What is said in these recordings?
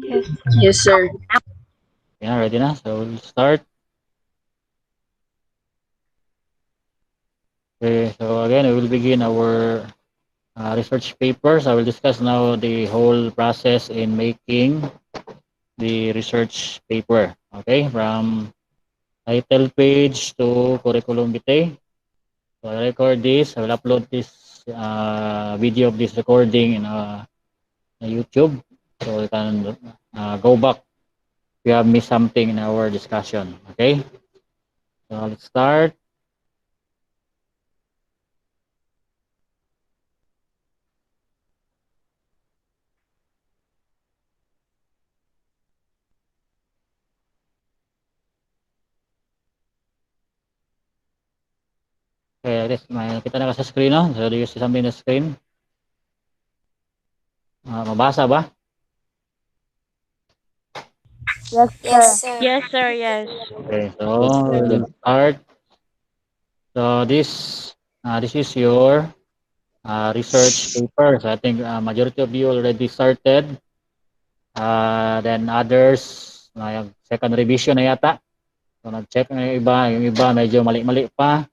Yes. Yes, sir. Yeah, ready na? So we'll start. Okay, so again, we will begin our research papers. I will discuss now the whole process in making the research paper. Okay, from title page to curriculum vitae. So I record this. I will upload this video of this recording in YouTube. So you can go back if you have missed something in our discussion. Okay, so let's start. Okay, this may kita na sa screen, no? So do you see something in the screen? Mabasa ba? Yes, Yes, sir. sir. Yes, sir. Yes. Okay, so Yes, we sir. will start. So this is your research paper. So I think majority of you already started. Then others, second revision na yata. So nag-check na yung iba medyo mali-mali pa.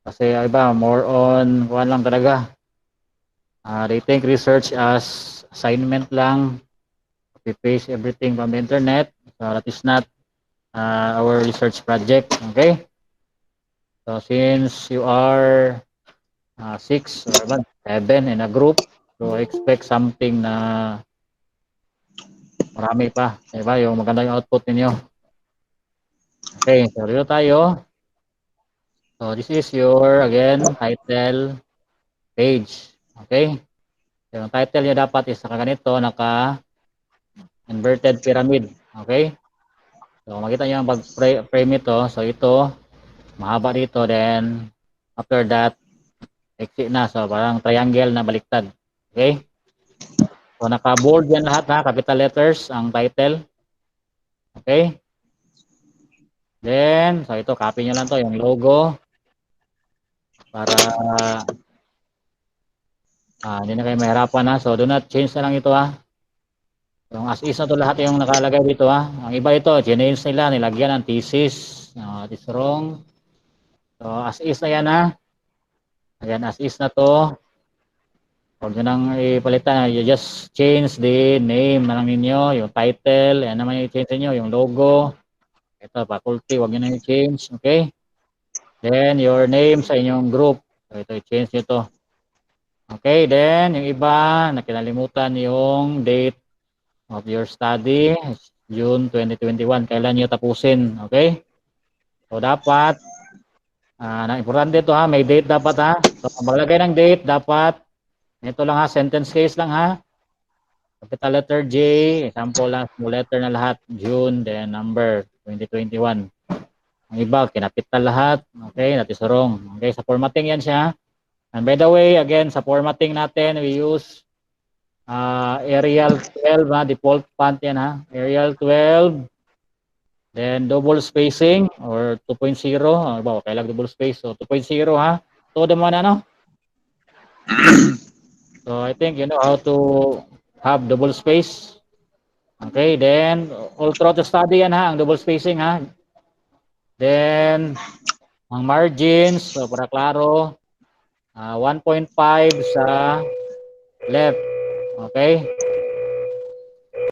Kasi yung iba more on kuhan lang talaga. They think research as assignment lang. We paste everything from the internet. So that is not our research project. Okay? So since you are six or seven in a group, so expect something na marami pa. Diba? Yung maganda yung output ninyo. Okay, so dito tayo. So this is your, again, title page. Okay? So, yung title niya dapat is naka ganito, naka inverted pyramid. Okay? So makita niyo ang pag-frame ito. So ito, mahaba dito. Then, after that, exit na. So parang triangle na baliktad. Okay? So naka-bold yan lahat ha, capital letters ang title. Okay? Then, so ito, copy nyo lang to, yung logo. Para hindi na kayo mahirapan ha. So do not change na lang ito ha. Yung as is na to lahat yung nakalagay dito ha. Ang iba ito, change nila, nilagyan ng thesis. It is wrong. So as is na yan ha. Ayan, as is na to. Huwag nyo nang ipalitan. You just change the name na lang ninyo, yung title, yan naman yung change ninyo, yung logo. Ito, faculty, huwag nyo nang i-change. Okay? Then, your name sa inyong group. So, ito, i-change nyo to. Okay, then, yung iba, nakinalimutan yung date of your study, June 2021. Kailan nyo tapusin. Okay? So, dapat, importante ito ha, may date dapat ha. So, maglagay ng date, dapat, ito lang ha, sentence case lang ha. Capital letter J, example lang, small letter na lahat, June, then number, 2021. Ang iba, kinapital lahat. Okay, that is wrong. Okay, sa formatting yan siya. And by the way, again, sa formatting natin, we use Arial 12, default font yan ha. Arial 12, then double spacing or 2.0. Okay lang double space. So 2.0 ha. Todo mo na no? So I think you know how to have double space. Okay, then all throughout the study yan ha, ang double spacing ha. Then, ang margins, so para klaro, 1.5 sa left. Okay?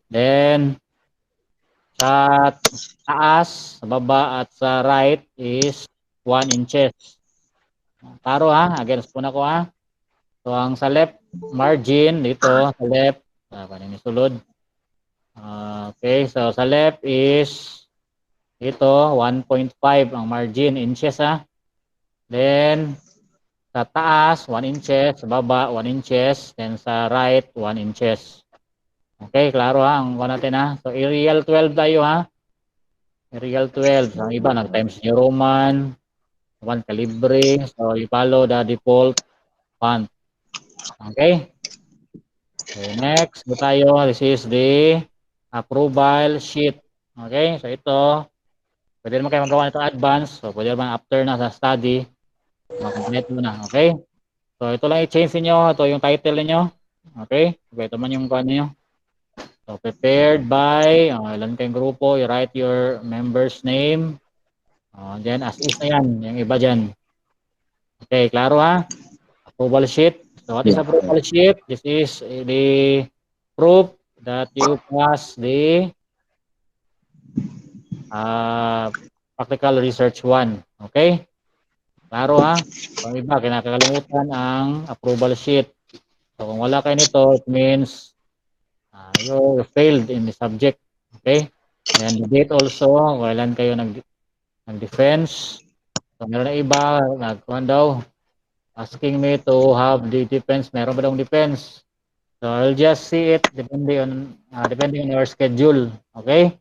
Then, sa taas, sa baba at sa right is 1 inches. Klaro ha, against po na ko ha. So, ang sa left margin dito, sa left, paano sulod? Okay, so sa left is ito, 1.5 ang margin, inches ha. Then, sa taas, 1 inches. Sa baba, 1 inches. Then sa right, 1 inches. Okay, klaro ha. Ang natin ha. So, Arial 12 tayo ha. Arial 12. Ang iba, nag-Times New Roman. 1 Calibre. So, you follow the default font. Okay. Okay, next. Ito tayo. This is the approval sheet. Okay, so ito. Pwede naman kayo magawa nito advance. So, pwede naman after na sa study. Makomplete mo na. Okay. So, ito lang i-change niyo. Ito yung title niyo. Okay? Okay, ito man yung kuha niyo. So, prepared by, ilan kayong grupo, you write your member's name. Then, as is na yan, yung iba dyan. Okay, klaro ha? Approval sheet. So, what is Yeah. approval sheet? This is the proof that you pass the practical research 1. Okay? Klaro ha? Kung iba, kinakalimutan ang approval sheet. So, kung wala kayo nito, it means you failed in the subject. Okay? And the date also, kailan kayo nag-defense. So, meron na iba, nagkuhan daw, asking me to have the defense. Meron ba daw defense? So, I'll just see it depending on your schedule. Okay?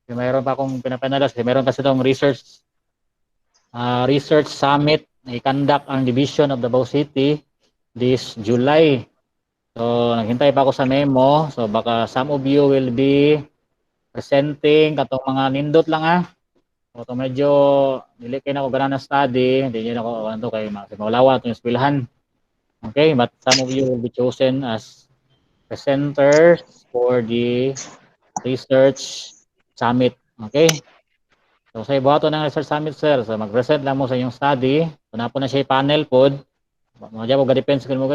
So, meron pa akong pinapanalas. Meron kasi itong research summit na i-conduct ang division of Davao City this July. So, naghintay pa ako sa memo. So, baka some of you will be presenting katong mga nindot lang So, kung medyo dili kayo na ako ganang study, hindi nyo na ako ano kay maulawa itong eskwelahan. Okay, but some of you will be chosen as presenters for the research summit. Okay? So, sa ibato ng research summit, sir, so mag-present lang mo sa inyong study. Kung na po na siya panel po, mga mo ga-depends ko mo.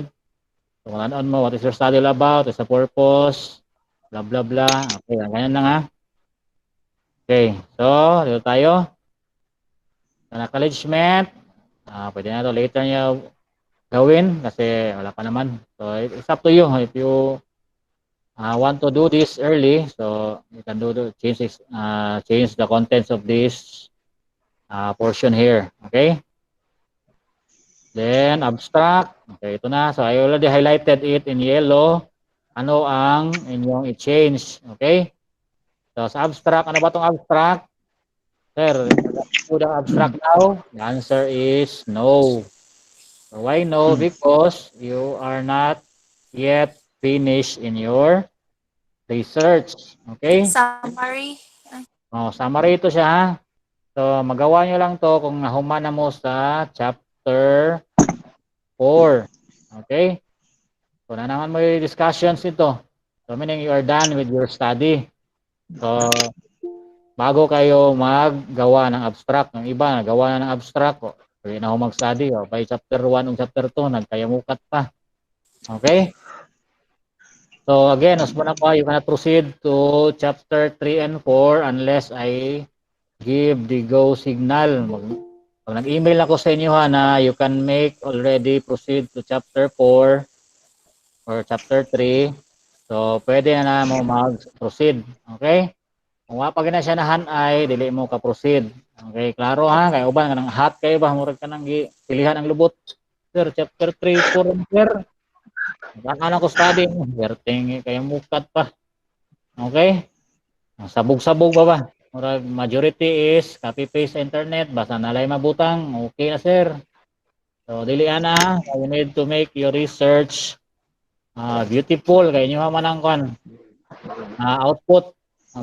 So, kung ano mo, what is your study all about, what is the purpose, blah, blah, blah. Okay, ganyan lang Okay, so, dito tayo. Acknowledgement. Pwede na ito later nyo gawin kasi wala pa naman. So, it's up to you. If you want to do this early, so you can change the contents of this portion here. Okay? Then, abstract. Okay, ito na. So, I already highlighted it in yellow. Ano ang inyong i-change? Okay? So, sa abstract, ano ba itong abstract? Sir, do the abstract now? The answer is no. So, why no? Because you are not yet finished in your research. Okay? Summary. Summary ito siya ha. So, magawa nyo lang to kung nahuman na mo sa chapter 4. Okay? So, na naman mo yung discussions nito. So, meaning you are done with your study. So, bago kayo maggawa ng abstract, ng iba, nagawa na ng abstract, pwede na ako mag-study. By chapter 1 o chapter 2, nagkayamukat pa. Okay? So, again, as muna pa, you cannot proceed to chapter 3 and 4 unless I give the go signal. Pag nag-email ako sa inyo na you can make already proceed to chapter 4 or chapter 3, so pwede na mo mag-proceed. Okay? Kung wapag na siya nahan ay, dili mo ka-proceed. Okay, klaro ha? Kaya uban ka ng hot kayo ba? Murag ka ng pilihan ang lubot. Sir, chapter 3, 4, sir. Baka na ko study. Berting, kaya mukat pa. Okay? Sabog-sabog ba? Murag majority is copy-paste sa internet. Basta nalay mabutang. Okay na, sir. So, dili na. You need to make your research beautiful. Kaya nyo man ang output.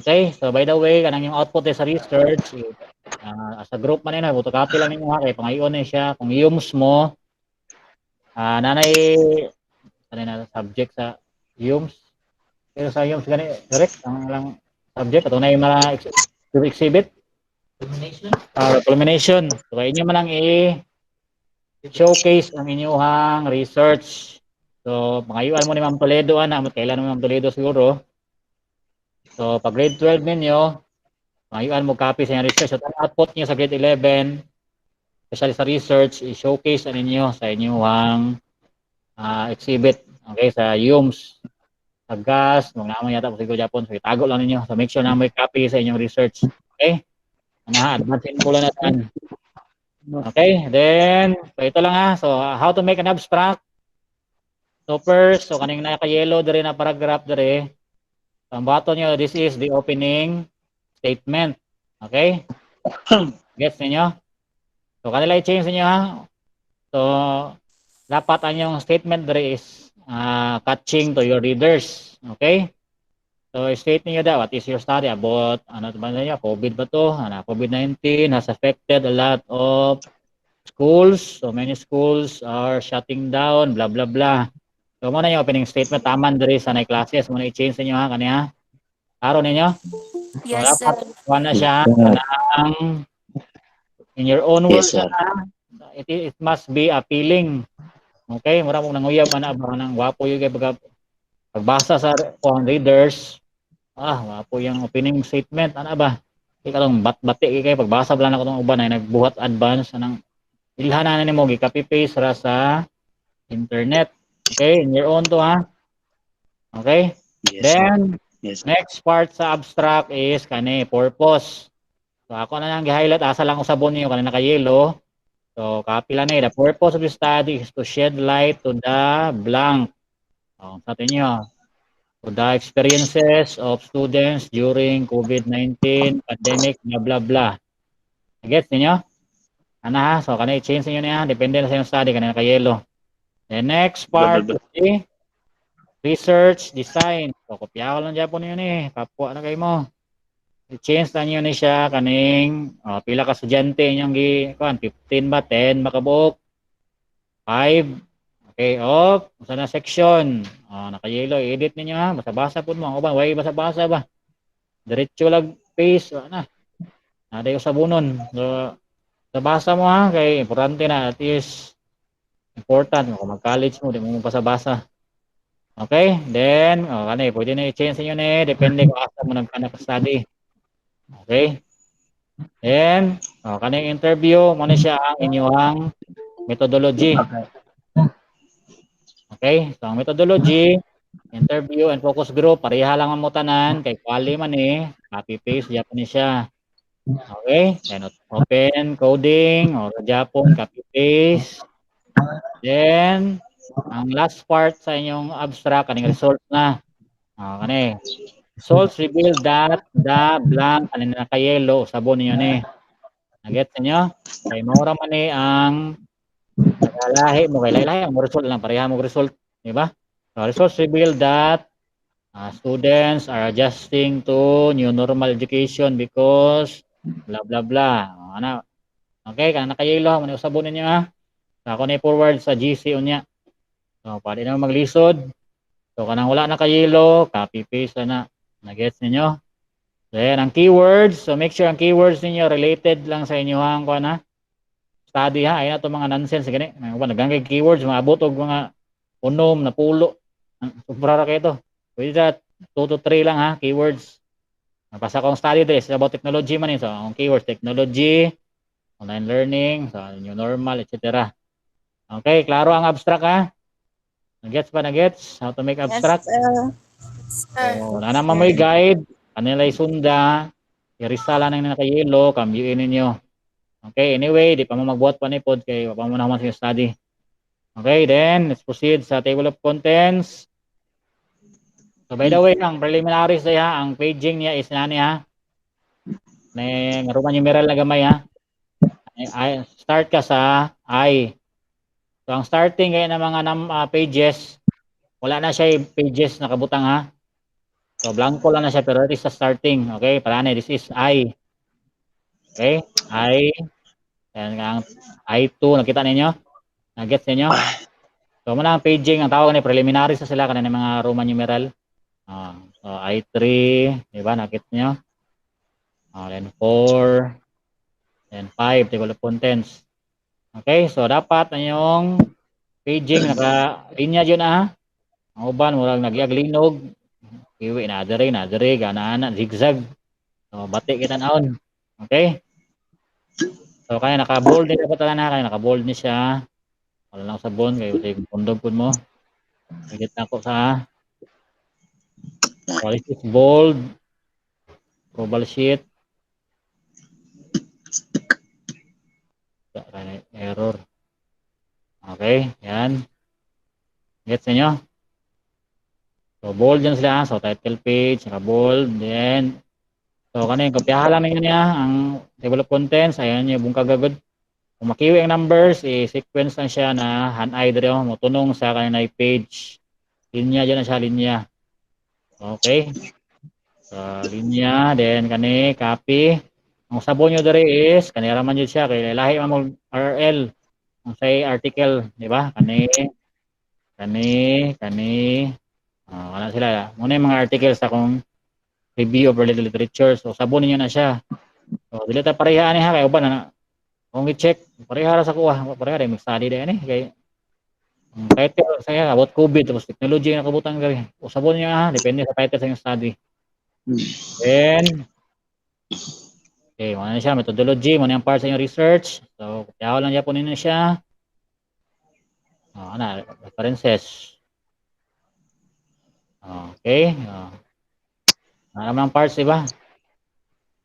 Okay? So, by the way, kanang yung output sa research, sa group man yun, photocopy lang ninyo ha. Kaya pangayon siya. Kung IUMS mo, nanay, na subject sa IUMS. Pero sa IUMS, correct? Ang lang subject, ito na yung mga exhibit. Culmination. So, kaya inyo man lang showcase ang inyong research. So, pangayuan mo ni Ma'am Toledo, kailan mo Ma'am Toledo siguro. So, pag grade 12 ninyo, pangayuan mo copy sa inyong research. So, output nyo sa grade 11, especially sa research, i-showcase ang inyo sa inyong exhibit. Okay, sa IUMS, sa GAS, kung naman yata po siguro Japon, so itago lang ninyo. So, make sure na may copy sa inyong research. Okay? Advance mo lang natin. Okay, then, so ito lang So, how to make an abstract. So, first, so kaning naka-yellow dere na paragraph dere. So, ang button nyo, this is the opening statement. Okay? Gets niyo? So, kanila i-change niyo So, dapat ang yung statement dere is catching to your readers. Okay? So, state niyo what is your study about, ano ba niya, COVID ba to? COVID-19 has affected a lot of schools. So, many schools are shutting down, blah, blah, blah. So mo na yung opening statement taman diri sa nay classes mo na i-change ninyo ha kaniya. Aron ninyo. So Yes, sir. dapat kuha na siya kanang in your own Yes, words sir. it must be appealing. Okay, mura mong nanguyab ana ba nang wapo yung kay pagbasa sa readers. Wapo yung opening statement ana ba? Ikalong bat-bati kay pagbasa bala na ko tong uban ay nagbuhat advance anang ilhanan na nimo gi-copy paste ra sa internet. Okay, in your own to ha. Okay? Yes, sir. Then Yes, sir. next part sa abstract is kani purpose. So ako na lang gi-highlight asa lang usabon niyo kanina kay yellow. So copy lang the purpose of the study is to shed light to the blank. Sa atin niyo. To the experiences of students during COVID-19 pandemic blah blah blah. Gets niyo? Ana ha, so kanay i-change niyo niya depende na sa inyong study kanina kay yellow. The next Blah, part blah, is the research design. So kopya ko lang dyan po niyo ni, kapwa na kayo mo. I-change na niyo ni siya kaning pila ka estudyante inyong gi kuan 15 ba 10 makabuok 5. Okay, usa na section. Naka-yellow edit ninyo ha, basa-basa pud mo. Ang uban way basa-basa ba. Diretso lang paste na. Naday usabonon. So basa mo ha kay importante na at least important kung mag-college mo di mo basa-basa. Okay? Then, kani pwede na i-change niyo ni depende kung asa mo nagka-study. Okay? Then, kani interview mo na siya ang inyong methodology. Okay? So, ang methodology, interview and focus group, pareha lang ang mutanan kay quali man copy paste Japan siya. Okay? Then open coding or Japan copy paste. Then, ang last part sa inyong abstract kaning result na. Kani results reveal that the blank kanina naka-yellow sabon niyo ni. Nagets niyo? Kay mao man ni ang lahi mo kay lahi ang result lang pareha mo result, di ba? So results reveal that students are adjusting to new normal education because blah blah blah. Ana. Okay, kanina naka-yellow man usabon niyo ha. So ako ni forward sa GC unya. So pwede na maglisod. So kanang wala na ka-yellow, copy paste na. Nagets ninyo? Then ang keywords, so make sure ang keywords ninyo related lang sa inyohang kuan ha. Study ha, ay na to mga nonsense gani. Naganggay keywords, maabot og mga unom na pulo. Sobra ra kay ito. Pwede sa 2 to 3 lang ha, keywords. Napasa kong study this about technology man so ang keywords technology, online learning, so new normal, etc. Okay, klaro ang abstract ha. Nagets pa nagets how to make abstract? Yes, sir. So, na naman may guide, kanila'y sunda, irisala nang naka-yellow, kambiin ninyo. Okay, anyway, di pa mo magbuhat pa ni pod kay pa mo na sa study. Okay, then let's proceed sa table of contents. So by the way, ang preliminaries niya, ang paging niya is nani ha. May Roman numeral na gamay ha. Start ka sa I. So ang starting kay ng mga pages, wala na siya pages nakabutang ha. So blanco lang na siya pero it is sa starting. Okay, para na this is I. Okay, I. Yan ang I2 nakita ninyo? Na-gets ninyo? So muna ang paging, ang tawag ni preliminary sa sila kanina mga Roman numeral. So I3, di ba? Nakita niyo? Then 4, then 5, table of contents. Okay, so dapat na yung paging naka-linya dyan na ha. Ang uban, murag nagyaglinog. Iwi na dere, ganaan, zigzag. So bati kita naon. Okay? So kaya naka-bold din dapat na kaya naka-bold ni siya. Wala lang sabon kay usay kondom pud mo. Higit na ko sa quality bold. Global sheet. Error. Okay, yan. Gets niyo? So bold yan sila. So title page, naka-bold, then so kanin kopyahan lang niya ang table of contents. Ayan niyo bung kagagod. Kung makiwi ang numbers, sequence lang siya na hand-eye dito mo tunong sa kanina page. Linya dyan na siya linya. Okay. So linya, then kani copy. Ang sabon nyo diri is kanira man jud siya kay lahi man mo RL. Ang say article, di ba? Kani kani wala sila. Muna yung mga articles akong review of related literature. So sabon niyo na siya. So dili ta pareha ni ha kay uban na kung i-check pareha ra sa kuha, pareha ra mag-study din kay title saya about COVID tapos technology na kabutang gari. Usabon niya ha, depende sa title sa iyong study. Then okay, mo na siya methodology, mo na yung part sa iyong research. So, kaya lang niya po ninyo siya. References. Okay. Naman ang parts, diba?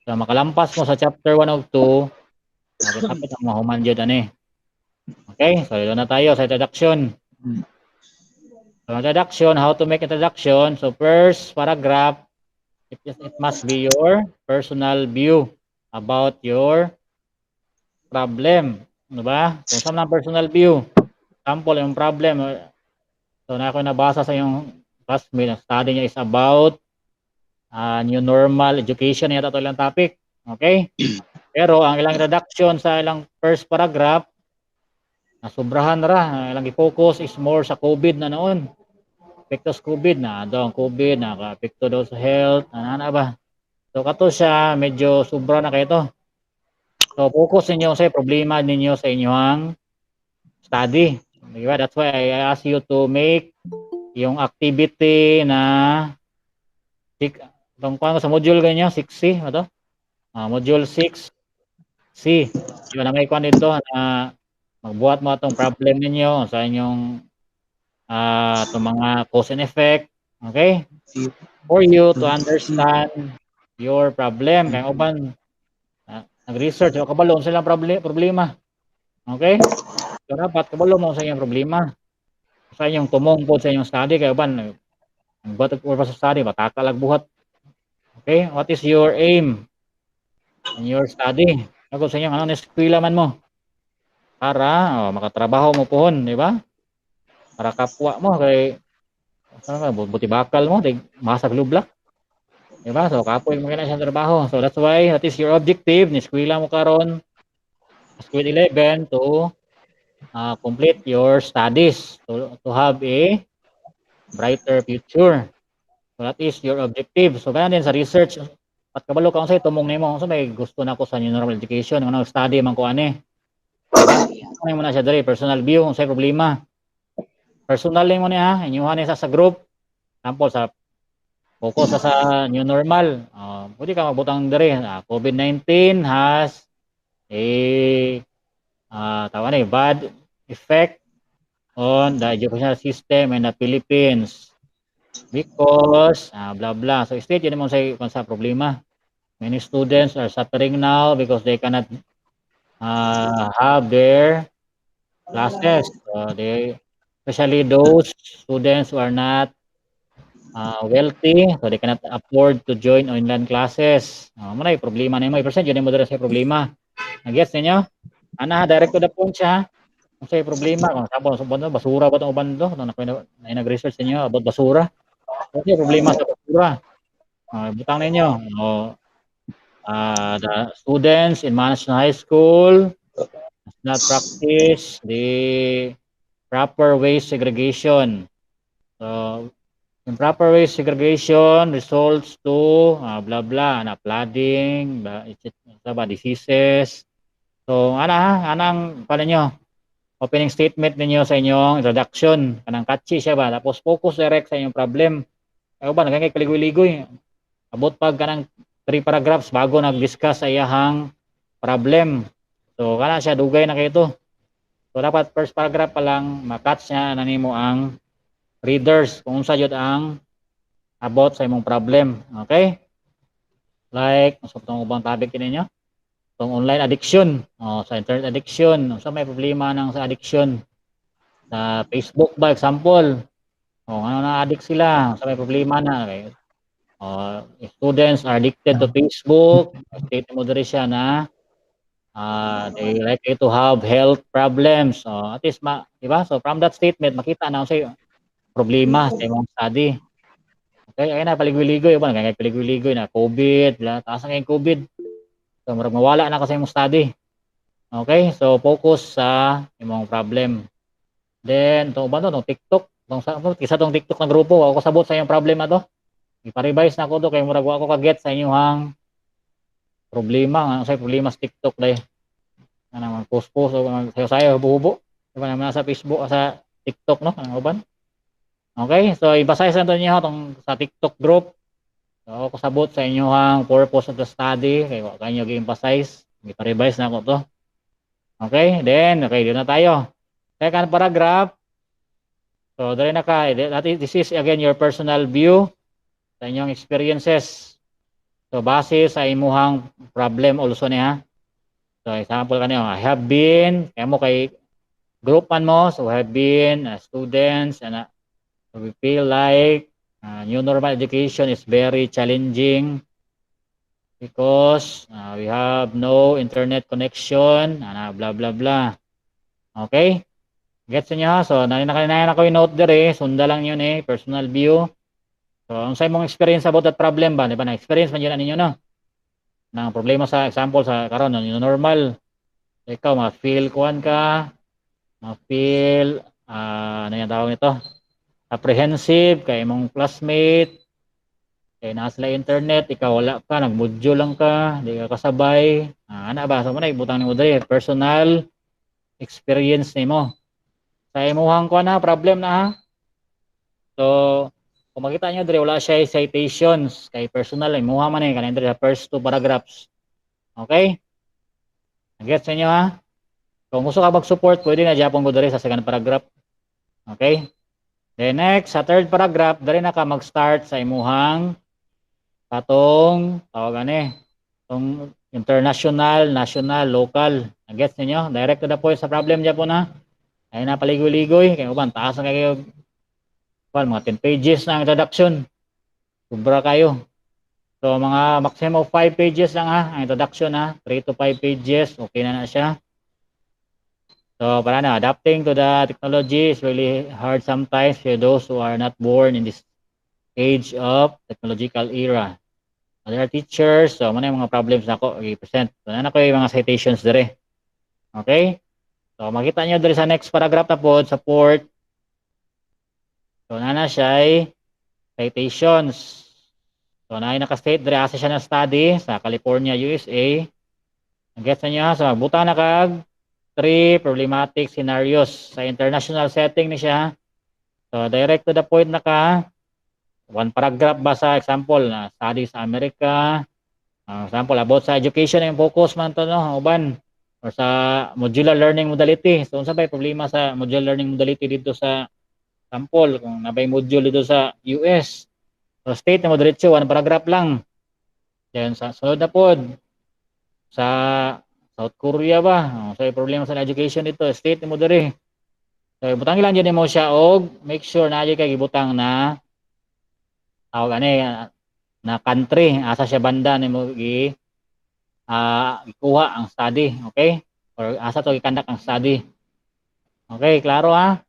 So, makalampas mo sa chapter 1 of 2, kapit ang mahuman dyan, Okay, so ito na tayo sa introduction. So, introduction, how to make introduction. So, first paragraph, it must be your personal view about your problem. Diba? Kung saan ang personal view, example, yung problem, so na ako nabasa sa yung classmate, ang study niya is about new normal education, yata ito ilang topic. Okay? Pero ang ilang introduction sa ilang first paragraph, nasubrahan ra, ilang i-focus is more sa COVID na noon. Epekto sa COVID na, ang COVID, naka-epekto daw sa health, ano ba? So kato siya, medyo sobra na kayo to. So focus ninyo sa problema ninyo sa inyong study. Diba? That's why I ask you to make yung activity na tungkol sa module ganyan 6C, ano? Module 6C. Yun na may kwan dito na magbuhat mo itong problem ninyo sa inyong itong mga cause and effect. Okay? For you to understand your problem. Kaya uban, nag-research o kabalo silang problema. Okay? So dapat kabalo mo sa inyong problema. Sa inyong tumong po sa inyong study. Kaya uban, ang buhat sa study, matakalag buhat. Okay? What is your aim in your study? Ako sa inyo, ano eskwela man mo? Para makatrabaho mo pohon, di ba? Para kapwa mo kay buti bakal mo, masag lublak. Di ba? So kapoy mo kina sa trabaho. So that's why that is your objective ni eskwela mo karon grade 11 to complete your studies to have a brighter future. So that is your objective. So kaya din sa research at kabalo ka unsay tumong nimo unsa may gusto nako sa new normal education nga study man ko ani. Diba? Ano mo na siya dali personal view unsay problema. Personal mo niya inyuhan ni sa group. Example sa focus sa new normal. Pwede ka magbutang diri. COVID-19 has a bad effect on the educational system in the Philippines because blah blah. So state yun mo sa problema. Many students are suffering now because they cannot have their classes. Especially those students who are not wealthy, so they cannot afford to join online classes. Muna yung problema na yung percent, yun yung moderate sa problema. Nag-gets ninyo? Direct to the point siya. Kung sa'yo problema, kung sabi, basura ba itong uban ito? Nag-research ninyo about basura. Kung sa'yo problema sa basura, butang ninyo. The students in Manasyon High School not practice the proper waste segregation. So, improper waste segregation results to blah blah flooding, diseases. So anang pala nyo opening statement ninyo sa inyong introduction kanang catchy siya ba tapos focus direct sa inyong problem. Ay ba nagangay kaligoy-ligoy. Abot pag kanang 3 paragraphs bago nag-discuss sa iyahang problem. So kana siya dugay na kay ito. So dapat first paragraph pa lang makatch niya na nimo ang readers kung unsa jud ang about sa imong problem. Okay? Like, sa itong ubang topic ninyo, itong online addiction, sa internet addiction, sa may problema ng sa addiction. Sa Facebook ba, example, ano na addict sila, sa may problema na. Okay? Students are addicted to Facebook, state mo diri siya na they likely to have health problems. At least, diba? So, from that statement, makita na sa problema sa imong study. Okay, ayun na paligoy-ligoy ba nagay paligoy-ligoy na COVID, taas na kayong COVID. So murag mawala na kasi imong study. Okay, so focus sa imong problem. Then to ba no TikTok. Isa tong TikTok na grupo, ako sabot sa iyong problema to. Ipa-revise na ako to kay murag ako ka-get sa inyong problema, sa problema sa TikTok dai. Ano man post-post o sayo-sayo hubo-hubo. Di ba naman sa Facebook o sa TikTok no, kanang uban. Okay, so i-emphasize na to niyo tong sa TikTok group. So ako kasabot sa inyong purpose of the study kay wa kanyo gi-emphasize. Ipa-revise na ako to. Okay, then okay, dito na tayo. Second paragraph. So dali na ka, this is again your personal view sa inyong experiences. So base sa imuhang problem also niya. So example kanyo, I have been, kaya mo kay group man mo, so have been students and so we feel like new normal education is very challenging because we have no internet connection, blah blah blah. Okay? Gets niyo? So naninakan ako yung note dire, sunda lang yun personal view. So ang sa imong experience about that problem ba, di ba? Na experience man yun ninyo no? Nang problema sa example sa karon no, normal. Ikaw ma-feel kuan ka, ma-feel ano yung tawag nito? Apprehensive kay imong classmate, kay nasa internet, ikaw wala ka, nag-module lang ka, di ka kasabay. Ana ba? So muna ibutang nimo diri, personal experience nimo. Sa imuhang kuan na problem na ha. So kung makita nyo diri wala siya citations kay personal imuha man kanin diri sa first two paragraphs. Okay? Gets niyo ha? Kung gusto ka mag-support, pwede na Japon ko diri sa second paragraph. Okay? Then next, sa third paragraph, dali na ka mag-start sa imuhang katong tawagan tong international, national, local. Gets niyo? Direct to the point sa problem Japon ha. Ay na paligoy-ligoy kay uban taas na kayo mga 10 pages na ang introduction. Sobra kayo. So mga maximum of 5 pages lang ha ang introduction ha. 3 to 5 pages, okay na siya. So para na adapting to the technology is really hard sometimes for those who are not born in this age of technological era. Other teachers, so muna yung mga problems na ako i-present. So na ko yung mga citations dire. Okay? So makita niyo dire sa next paragraph na po, support. So na siya ay citations. So na naka-state dire asa siya na study sa California, USA. Gets niyo so buta na kag 3 problematic scenarios sa international setting ni siya. So direct to the point na ka. One paragraph ba sa example na study sa Amerika. Example about sa education yung focus man to no uban or sa modular learning modality. So unsa bay problema sa modular learning modality dito sa sample kung nabay module dito sa US. So state na mo diretso one paragraph lang. Then sa sunod na pod sa South Korea ba? So problema sa education dito, state mo diri. So butang lang dyan mo siya og make sure na kay gibutang na tawag na country asa siya banda nimo gi ikuha ang study, okay? Or asa to i-conduct ang study. Okay, klaro ha?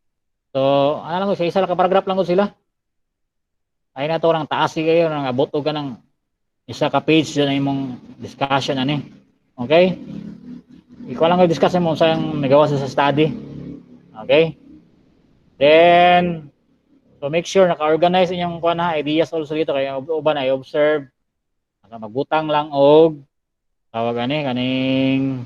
So, ano lang isa lang ka paragraph lang ko sila. Ay na to nang taas kayo nang abot og kanang isa ka page na imong discussion ani. Okay? Ikaw lang i-discuss mo sa nagawa sa study. Okay? Then so make sure naka-organize inyong kuan ha ideas also dito kay uban ay observe magbutang lang og tawag kaning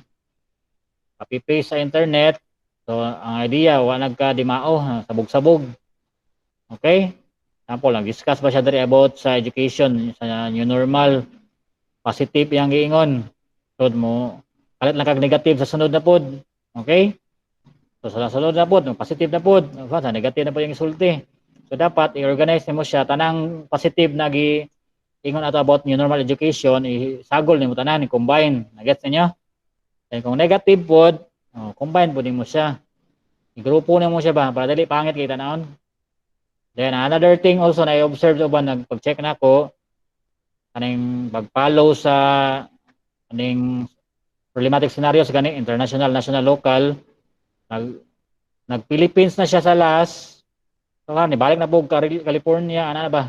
copy paste sa internet. So ang idea wa nagka dimao sabog-sabog. Okay? Example lang discuss ba siya diri about sa education sa new normal positive yang giingon. So mo kalit lang kag negative sa sunod na pod. Okay? So sa sunod na pod positive na pod. Sa negative na pod yung isulti. So dapat i-organize mo siya tanang positive na gi ingon ato about new normal education isagol nimo tanan i-combine. Nagets ninyo? Then kung negative pod, combine pod nimo siya. I-grupo nimo siya ba para dili pangit kay tanawon. Then another thing also na i-observe uban nagpag-check na ko kaning pag-follow sa kaning problematic scenarios gani international, national, local nag Philippines na siya sa last. So ni balik na po California ana na ba?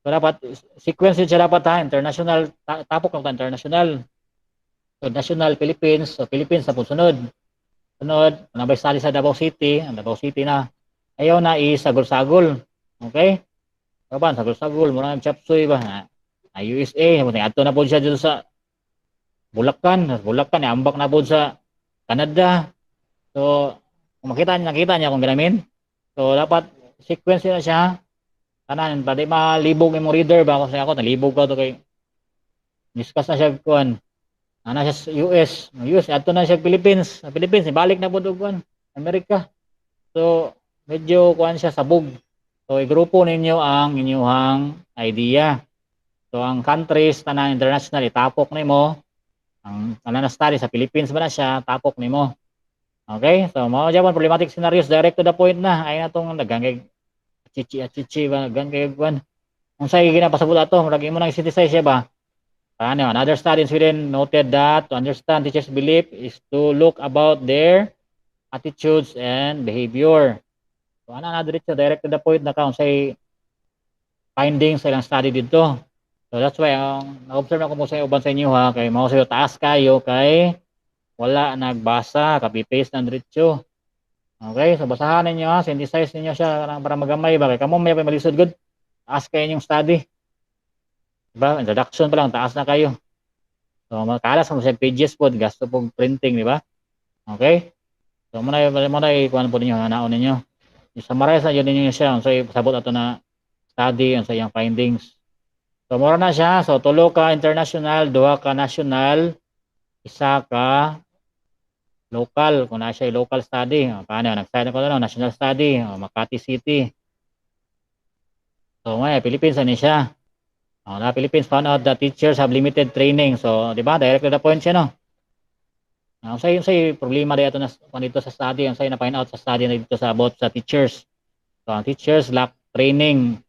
So dapat sequence siya dapat ha international tapok lang international. So national Philippines, so Philippines na po sunod. Sunod, nabay sali sa Davao City, ang Davao City na. ayaw na isagol-sagol. Okay? Kaban, sagol-sagol, mura ng chapsuy ba? USA, ato na po siya dito sa Bulacan, ambak na po sa Canada. So, kung nakita niya kung ganamin. So, dapat sequence na siya. Tanan, pwede malibog yung reader ba? Kasi ako, nalibog ko to kay discuss na siya kuan. Ana siya sa US, ato na siya Philippines. Sa Philippines, ibalik na po kuan, Amerika. So, medyo kuan siya sabog. So, igrupo ninyo ang inyong idea. So, ang countries, tanan international, itapok nimo. Ang tanan na study sa Philippines ba na siya, tapok nimo. Okay? So, mao dyan problematic scenarios, direct to the point na. Ay na itong nagangay, chichi ba, nagangay kuan. Kung sa'yo ginapasabot ato, lagi mo nang synthesize siya ba? Ano, another study in Sweden noted that to understand teachers' belief is to look about their attitudes and behavior. So, ano na diretso, direct to the point na kung say findings sa ilang study dito. So, that's why, na-observe ako mo sa uban sa inyo ha, kay mga sa'yo taas kayo, kay wala nagbasa, copy-paste na diretso. Okay, so basahan ninyo ha, synthesize ninyo siya para magamay ba, kay kamo may malisod good, taas kayo yung study. Diba? Introduction pa lang, taas na kayo. So, makalas mo siya pages po, gasto po printing, di ba? Okay? So, muna ikuan po ninyo, hanaon ninyo. I-summarize na yun ninyo siya, so sabot ato na study, sa iyang findings. So, mura na siya. So, 3 ka international, 2 ka national, 1 ka local. Kung na siya local study, paano? Nag-study ko na, national study, Makati City. So, may Philippines, ano siya? Na Philippines found out that teachers have limited training. So, di ba? Direct to the point siya, no? Say problema dito na dito sa study, ang say na find out sa study na dito sa about sa teachers. So, ang teachers lack training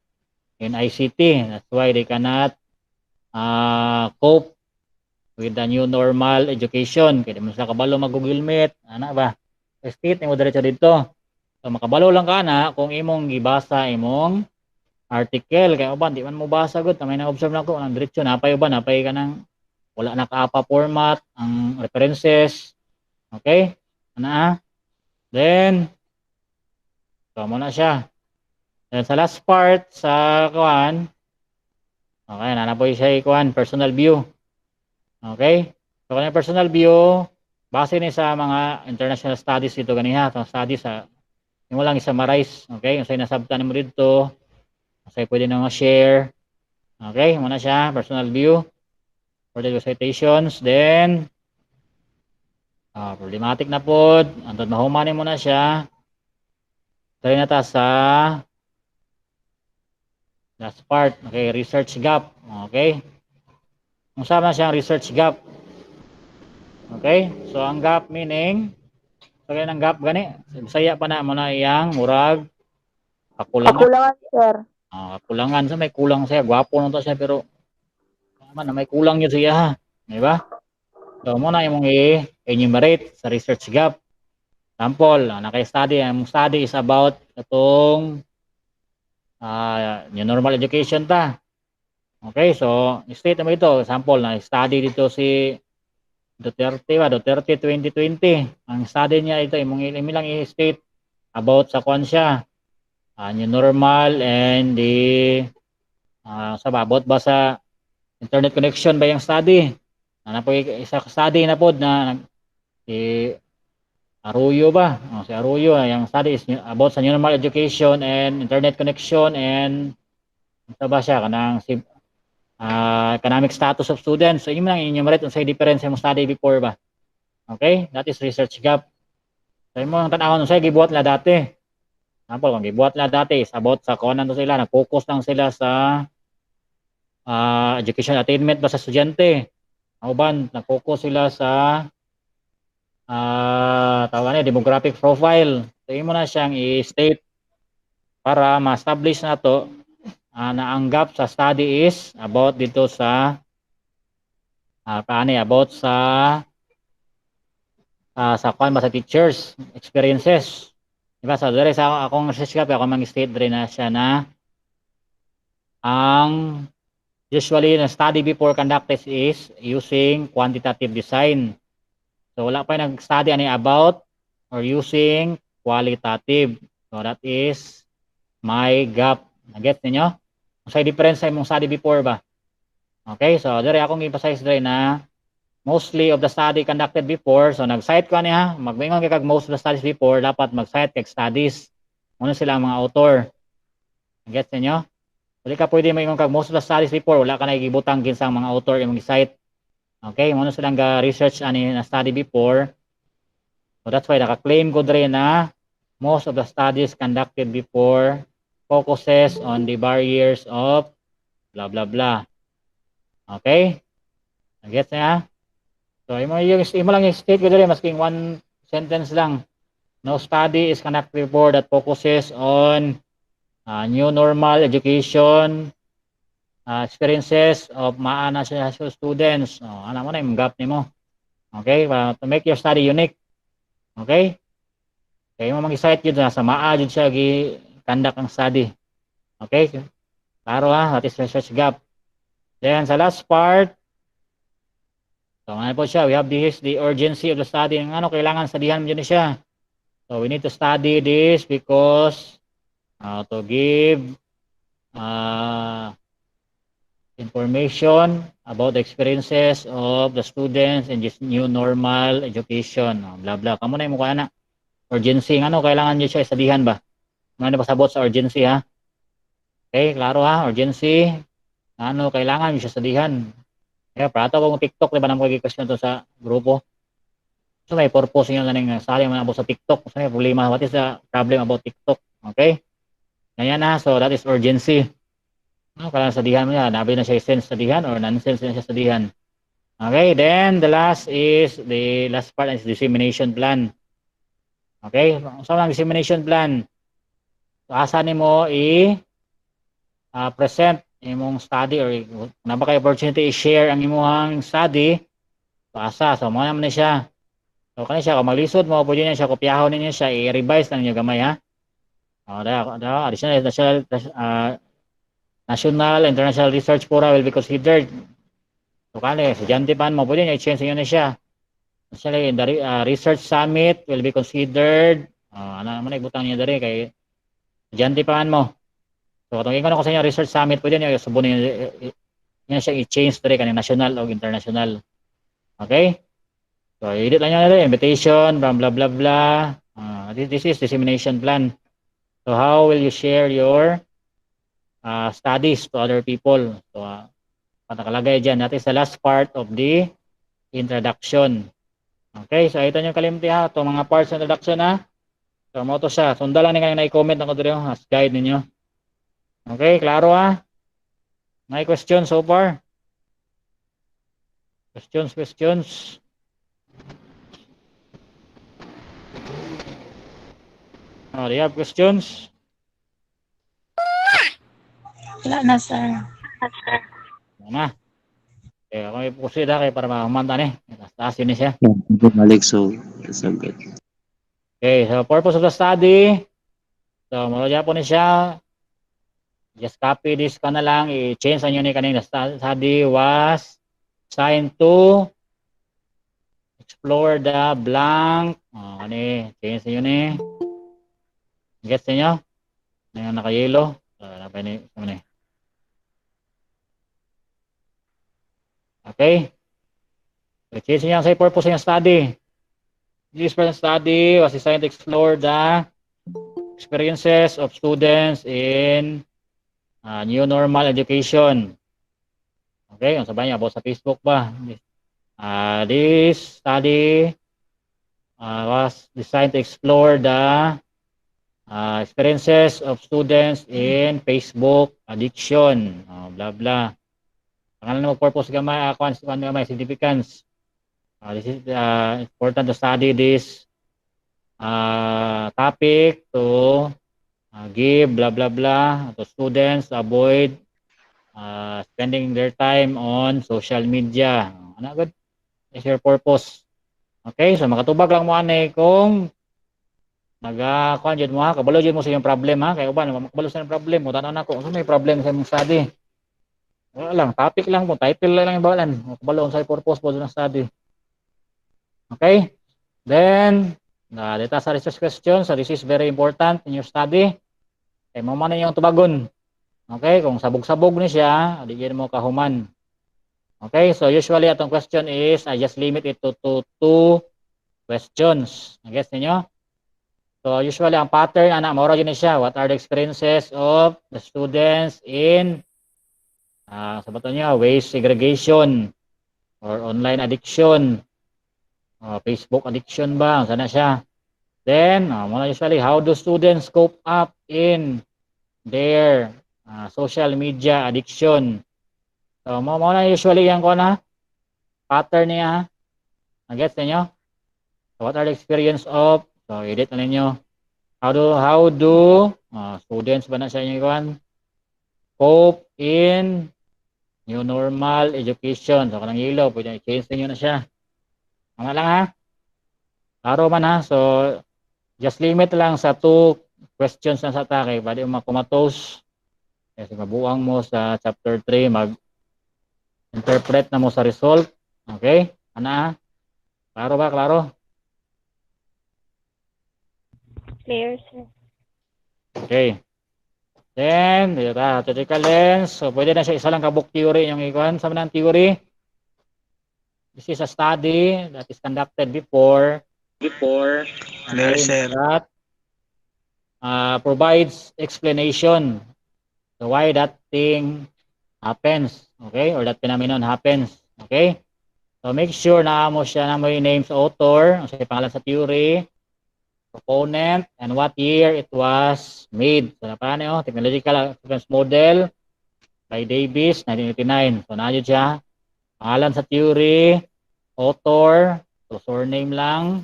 in ICT. That's why they cannot cope with the new normal education. Kaya mo sa kabalo mag-Google Meet, ana ba? State mo diretso dito. So, makabalo lang ka na kung imong gibasa imong article kay uban di man mo basa gud, may na-observe na ko ang diretso napay uban napay ka nang wala nakaapa format ang references. Okay? Ana. Then so mo na siya. Then sa last part sa kuan, okay, na po siya kuan personal view. Okay? So kung personal view, base ni sa mga international studies dito ganiha, sa studies sa mo lang i-summarize, okay? Unsay nasabtan mo dito, unsay pwede na ma-share. Okay, muna siya personal view for the citations, then problematic na pod, antod mahumanin mo na siya. Try na ta sa last part, okay, research gap. Okay? Kung sama siyang research gap. Okay? So, ang gap meaning, so kaya ng gap gani, Bisaya pa na mo na iyang murag kakulangan. Kakulangan, sir. Kakulangan sa may kulang siya, gwapo na to siya pero man may kulang yun siya ha. Di ba? So, muna imong i-enumerate sa research gap. Example, naka-study, ang study is about itong new normal education ta. Okay, so state mo ito, example na study dito si Duterte 2020. Ang study niya ito, imong lang i-state about sa kwan siya, new normal and the about ba sa internet connection ba yung study? Na po isa study na pod na si Arroyo ba? Si Arroyo, yung study is about sa new normal education and internet connection and ito ba siya kanang si economic status of students. So, yun lang enumerate unsay difference mo study before ba. Okay? That is research gap. So, yung mga tanawon unsay gibuhat la dati. Example, kung gibuhat la dati is about sa kuanan to sila, nag-focus lang sila sa education attainment ba sa estudyante. Uban, nag-focus sila sa tawag na demographic profile. So, yun mo na siyang i-state para ma-establish na to na ang gap sa study is about dito sa about sa kwan ba sa teachers experiences, diba? So dire sa akong research gap ako mang-state dire na siya na ang usually na study before conducted is using quantitative design. So wala pa nag-study ani about or using qualitative. So that is my gap. Get ninyo? Sa difference sa imong study before ba? Okay, so dire akong emphasize dire na mostly of the study conducted before. So nag-cite ko niya, magmingon kay kag most of the studies before, dapat mag-cite kag studies. Ano sila ang mga author? Get ninyo? Dili ka pwede maingon kag most of the studies before, wala ka na gibutang kinsang mga author imong i-cite. Okay, mo silang ga-research ani na study before. So that's why naka-claim ko dire na most of the studies conducted before focuses on the barriers of blah blah blah. Okay? Gets niya? So imo lang yung state ko dire masking one sentence lang. No study is conducted before that focuses on new normal education experiences of maana sa students. Ano mo na yung gap nimo. Okay? To make your study unique. Okay? Kaya mo mag-cite yun sa maa yun siya gi-conduct ang study. Okay? Klaro ha, that is research gap. Then sa last part, so ano po siya, we have the urgency of the study. Ano, kailangan studihan mo yun siya. So we need to study this because to give information about the experiences of the students in this new normal education. Blah blah. Kamo na yung mukha na. Urgency, ano, kailangan nyo siya studihan ba? Ano pasabot sa urgency ha? Okay, klaro ha, urgency. Ano, kailangan nyo siya studihan. Kaya prato kung TikTok, di ba naman question to sa grupo. So may purpose nyo na ning sali man about sa TikTok. So may problema, what is the problem about TikTok? Okay? Ganyan na, so that is urgency. Ano, kailangan studihan mo yan. Nabi na siya sense studihan or nonsense na siya studihan. Okay, then the last part is dissemination plan. Okay, so ang dissemination plan. So asa nimo present imong study or na ba kay opportunity i-share ang imong study so asa so mo naman ni siya so kani siya kung maglisod mo pwede niya siya kopyahon niya siya i-revise lang niya gamay ha additional national international research fora will be considered so kani estudyante pa mo pwede niya i-change niya siya actually in the research summit will be considered ano naman ibutang niya diri kay estudyante pa mo. So, kung ikaw na ko sa inyo research summit, pwede niyo subunin niya siya i-change diri kanang national o international. Okay? So, edit lang niya na invitation, blah blah blah blah. This is dissemination plan. So, how will you share your studies to other people? So, patakalagay dyan. That is the last part of the introduction. Okay? So, ito yung kalimti ha. Itong mga parts ng introduction ha. So, mo to siya. Sunda lang niyo na-comment ako dito as guide ninyo. Okay, klaro ha? May question so far? Questions? Do you have questions? Wala na, sir. Wala na. Okay, ako may proceed ha, kaya para makamanta ni. Taas yun siya. Balik, so that's all good. Okay, so purpose of the study. So, marunong po ni siya. Just copy this ka na lang. I-change na nyo ni kanina. Study was assigned to explore the blank. Kani, change nyo ni. Gets niyo? Yung naka-yellow. Napay ni. Okay? So, change nyo sa purpose ng study. This present study was designed to explore the experiences of students in new normal education. Okay, yung sabahin niya about sa Facebook ba? This study was designed to explore the experiences of students in Facebook addiction. Blah blah. Ang ano purpose gamay, gamay significance. This is important to study this topic to give blah blah blah to students to avoid spending their time on social media. Ano good? Is your purpose. Okay, so makatubag lang mo ani kung kuan jud mo ha, kabalo jud mo sa imong problem ha, kay uban makabalo sa problem mo tan-aw nako, unsa may problem sa imong study? Wala lang, topic lang mo, title lang yung bawalan. Makabalo sa purpose po ng study. Okay? Then Data sa research question. So this is very important in your study. Eh, mo man yung tubagon. Okay, kung sabog-sabog ni siya, di mo kahuman. Okay, so usually atong question is, I just limit it to two questions. Guess niyo? So usually ang pattern, anak, maura yun siya. What are the experiences of the students in, sabato niya, waste segregation or online addiction, Facebook addiction ba? Sana siya. Then, muna usually, how do students cope up in their social media addiction? So, muna usually yan ko na, pattern niya. Nag-gets ninyo? So, what are the experience of? So, edit na ninyo. How do students ba na siya yung cope in new normal education? So, kanang ilaw, pwede i-change ninyo na siya. Tama lang ha? Klaro man ha? So, just limit lang sa two questions na sa atake. Pwede mo makumatos. Kasi mabuang mo sa chapter 3, mag-interpret na mo sa result. Okay? Ana? Klaro ba? Klaro? Clear, sir. Okay. Then, theoretical lens. So, pwede na siya isa lang ka-book theory yung ikuan. Sa manang theory, this is a study that is conducted before Clear, sir. that provides explanation so why that thing happens, okay, or that phenomenon happens, okay. So make sure na mo siya na may name sa author, ang pangalan sa theory, proponent, and what year it was made. So paano, technological reference model by Davis, 1989. So nandiyo siya, pangalan sa theory, author, so surname lang,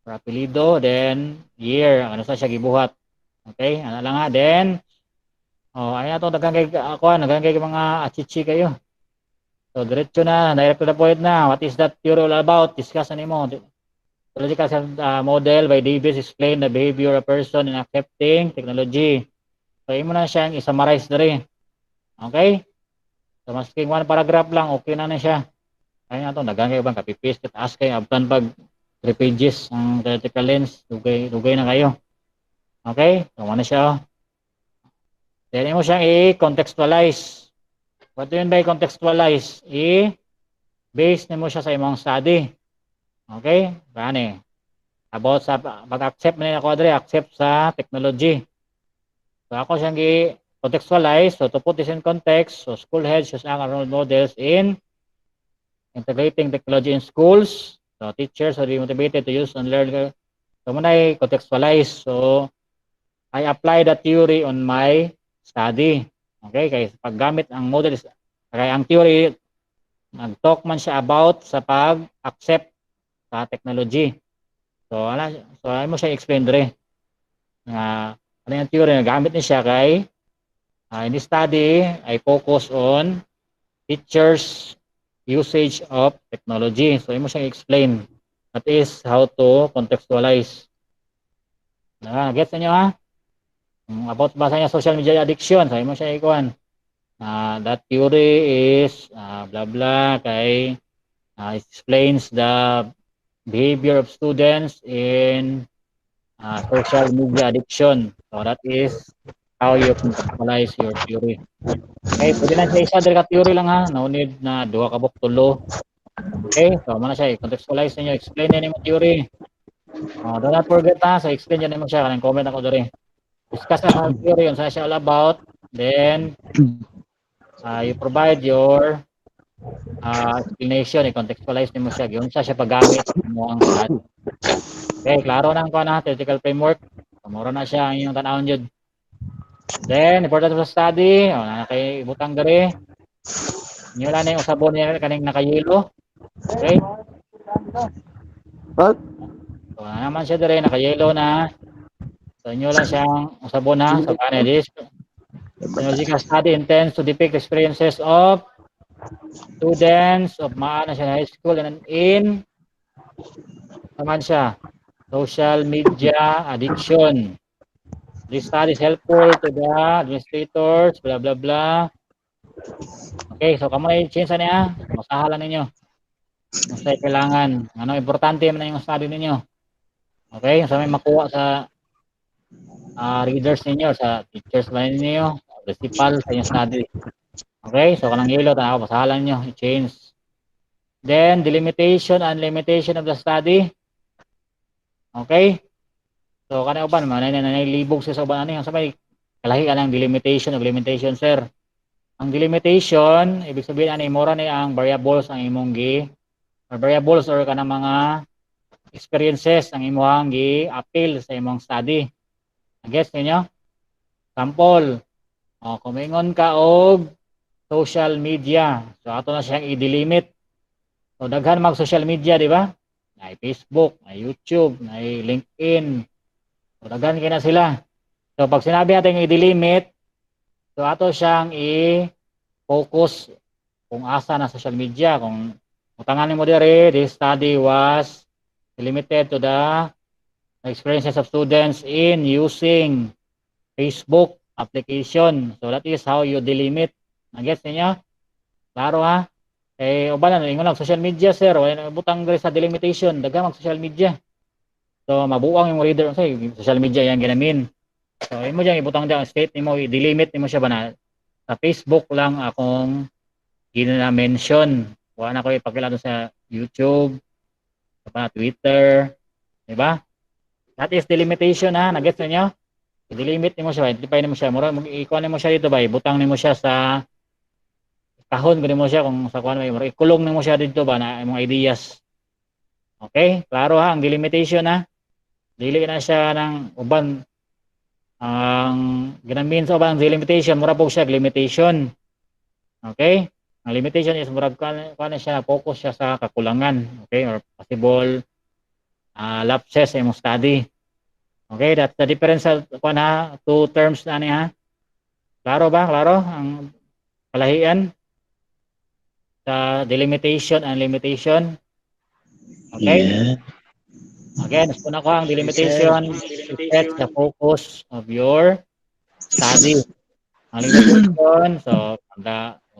or apelido, then year, ano sa siya gibuhat. Okay, ano lang ha, then ay ato daghang kay mga achichi kayo. So diretso na, direct to the point na. What is that theory all about? Discuss na nimo. Technological model by Davis explain the behavior of a person in accepting technology. So imo na siyang i-summarize diri. Okay? So masking one paragraph lang, okay na siya. Ay ato daghang kay bang copy-paste ket ask kay abtan pag 3 pages ang theoretical lens, dugay na kayo. Okay? So ano siya? Then mo siyang i-contextualize. What do you mean by contextualize? I-base mo siya sa imong study. Okay? Gani. About sa pag-accept na ako dre, accept sa technology. So ako siyang i-contextualize. So to put this in context, so school heads use ang role models in integrating technology in schools. So teachers are motivated to use and learn. So muna i-contextualize. So I apply the theory on my study. Okay, kaya paggamit ang model, kaya ang theory, nag-talk man siya about sa pag-accept sa technology. So, ay mo siya explain dre. Ano yung theory, nagamit niya siya kay, in this study, I focus on teachers' usage of technology. So, ay mo siya explain. That is how to contextualize. Gets niyo ha? About basa niya social media addiction, sabi mo siya ikuan. That theory is blah blah kay explains the behavior of students in social media addiction. So that is how you contextualize your theory. Okay, pwede na siya isa diri ka theory lang ha. No need na duha ka book tulo. Okay, so muna siya i-contextualize niyo, explain niyo yung theory. Do not forget ha, so explain niyo mo siya kanang comment ako diri. Discuss na sa theory yun, saan siya all about. Then, you provide your explanation, i-contextualize mo siya. Yun siya paggamit mo ang study. Okay, klaro na ang theoretical framework. Mura na siya ang inyong tanawon yun. Then, important sa study, nakay butang gari. Inyo lang na yung usabon niya kaning nakayelo. Okay? What? So, naman siya dere, nakayelo na. So, inyo lang siyang usabon na sa panelist. Technological study intends to depict experiences of students of Maan National High School and in naman siya, social media addiction. This study is helpful to the administrators, blah blah blah. Okay, so kamo na change niya, masahalan ninyo. Basta kailangan, ano importante man yung study ninyo. Okay? Sa may makuha sa readers ninyo, sa teachers ba ninyo, principal, sa inyong study. Okay? So, kanang yellow, tanaw, pasahalan nyo, i-change. Then, delimitation and limitation of the study. Okay? So, kanang uban, nanilibog siya sa uban, ano yung sa may kalahi ka ng delimitation of limitation, sir. Ang delimitation, ibig sabihin, ano, mura na ang variables ang imong or variables or kanang mga experiences ang imong gi-appeal sa imong study. Guess niyo? Sample, kumingon ka og social media. So ato na siyang i-delimit. So daghan mag social media, di ba? May Facebook, may YouTube, may LinkedIn. So daghan kay na sila. So pag sinabi natin i-delimit, so ato siyang i-focus kung asa na social media. Kung utangan mo diri, this study was limited to the experiences of students in using Facebook application. So that is how you delimit. Nag-gets niyo? Klaro ha? Uban na ingon lang social media, sir. Wala butang diri sa delimitation, daghang mag social media. So mabuang yung reader say social media yang ginamin. So imo jang ibutang diyan state nimo i-delimit nimo siya ba na sa Facebook lang akong gina-mention. Wala na ko ipakilala sa YouTube, sa Twitter, di ba? That is delimitation ha, nag-gets niyo? I-delimit nimo siya, identify nimo siya, mura ikuha nimo siya dito ba, ibutang nimo siya sa kahon gani mo siya kung sa kuan may ikulong nimo siya dito ba na imong ideas. Okay? Klaro ha ang delimitation ha. Dili na siya ng uban ang ginamin sa ubang delimitation, mura po siya limitation. Okay? Ang limitation is murag kuan siya focus siya sa kakulangan, okay, or possible lapses sa imong study. Okay, that's the difference sa kuan ha, two terms na ni ha. Klaro ba? Klaro ang kalahian sa delimitation and limitation. Okay? Yeah. Again, gusto na ko ang delimitation sets the focus of your study. Ang limitation, so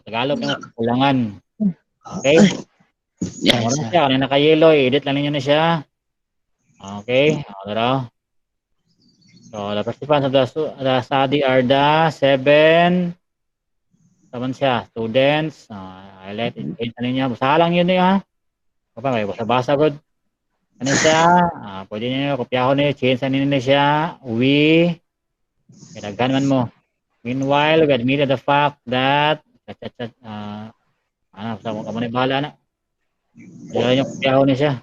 Tagalog ng kulangan. Okay? Yes, Ano sir. siya, kanina naka-yellow, edit lang ninyo na siya. Okay? So, the participants of the study are the 7 taman siya, students. Highlight, edit na ninyo. Basahan lang yun ha. Kapag may basa-basa good. Ano siya? Pwede niyo kopyahon niyo, change na ninyo siya. Kinaghan man mo. Meanwhile, we admitted the fact that sa mga kamanay bahala na. Ayan yung kopyahon niyo siya.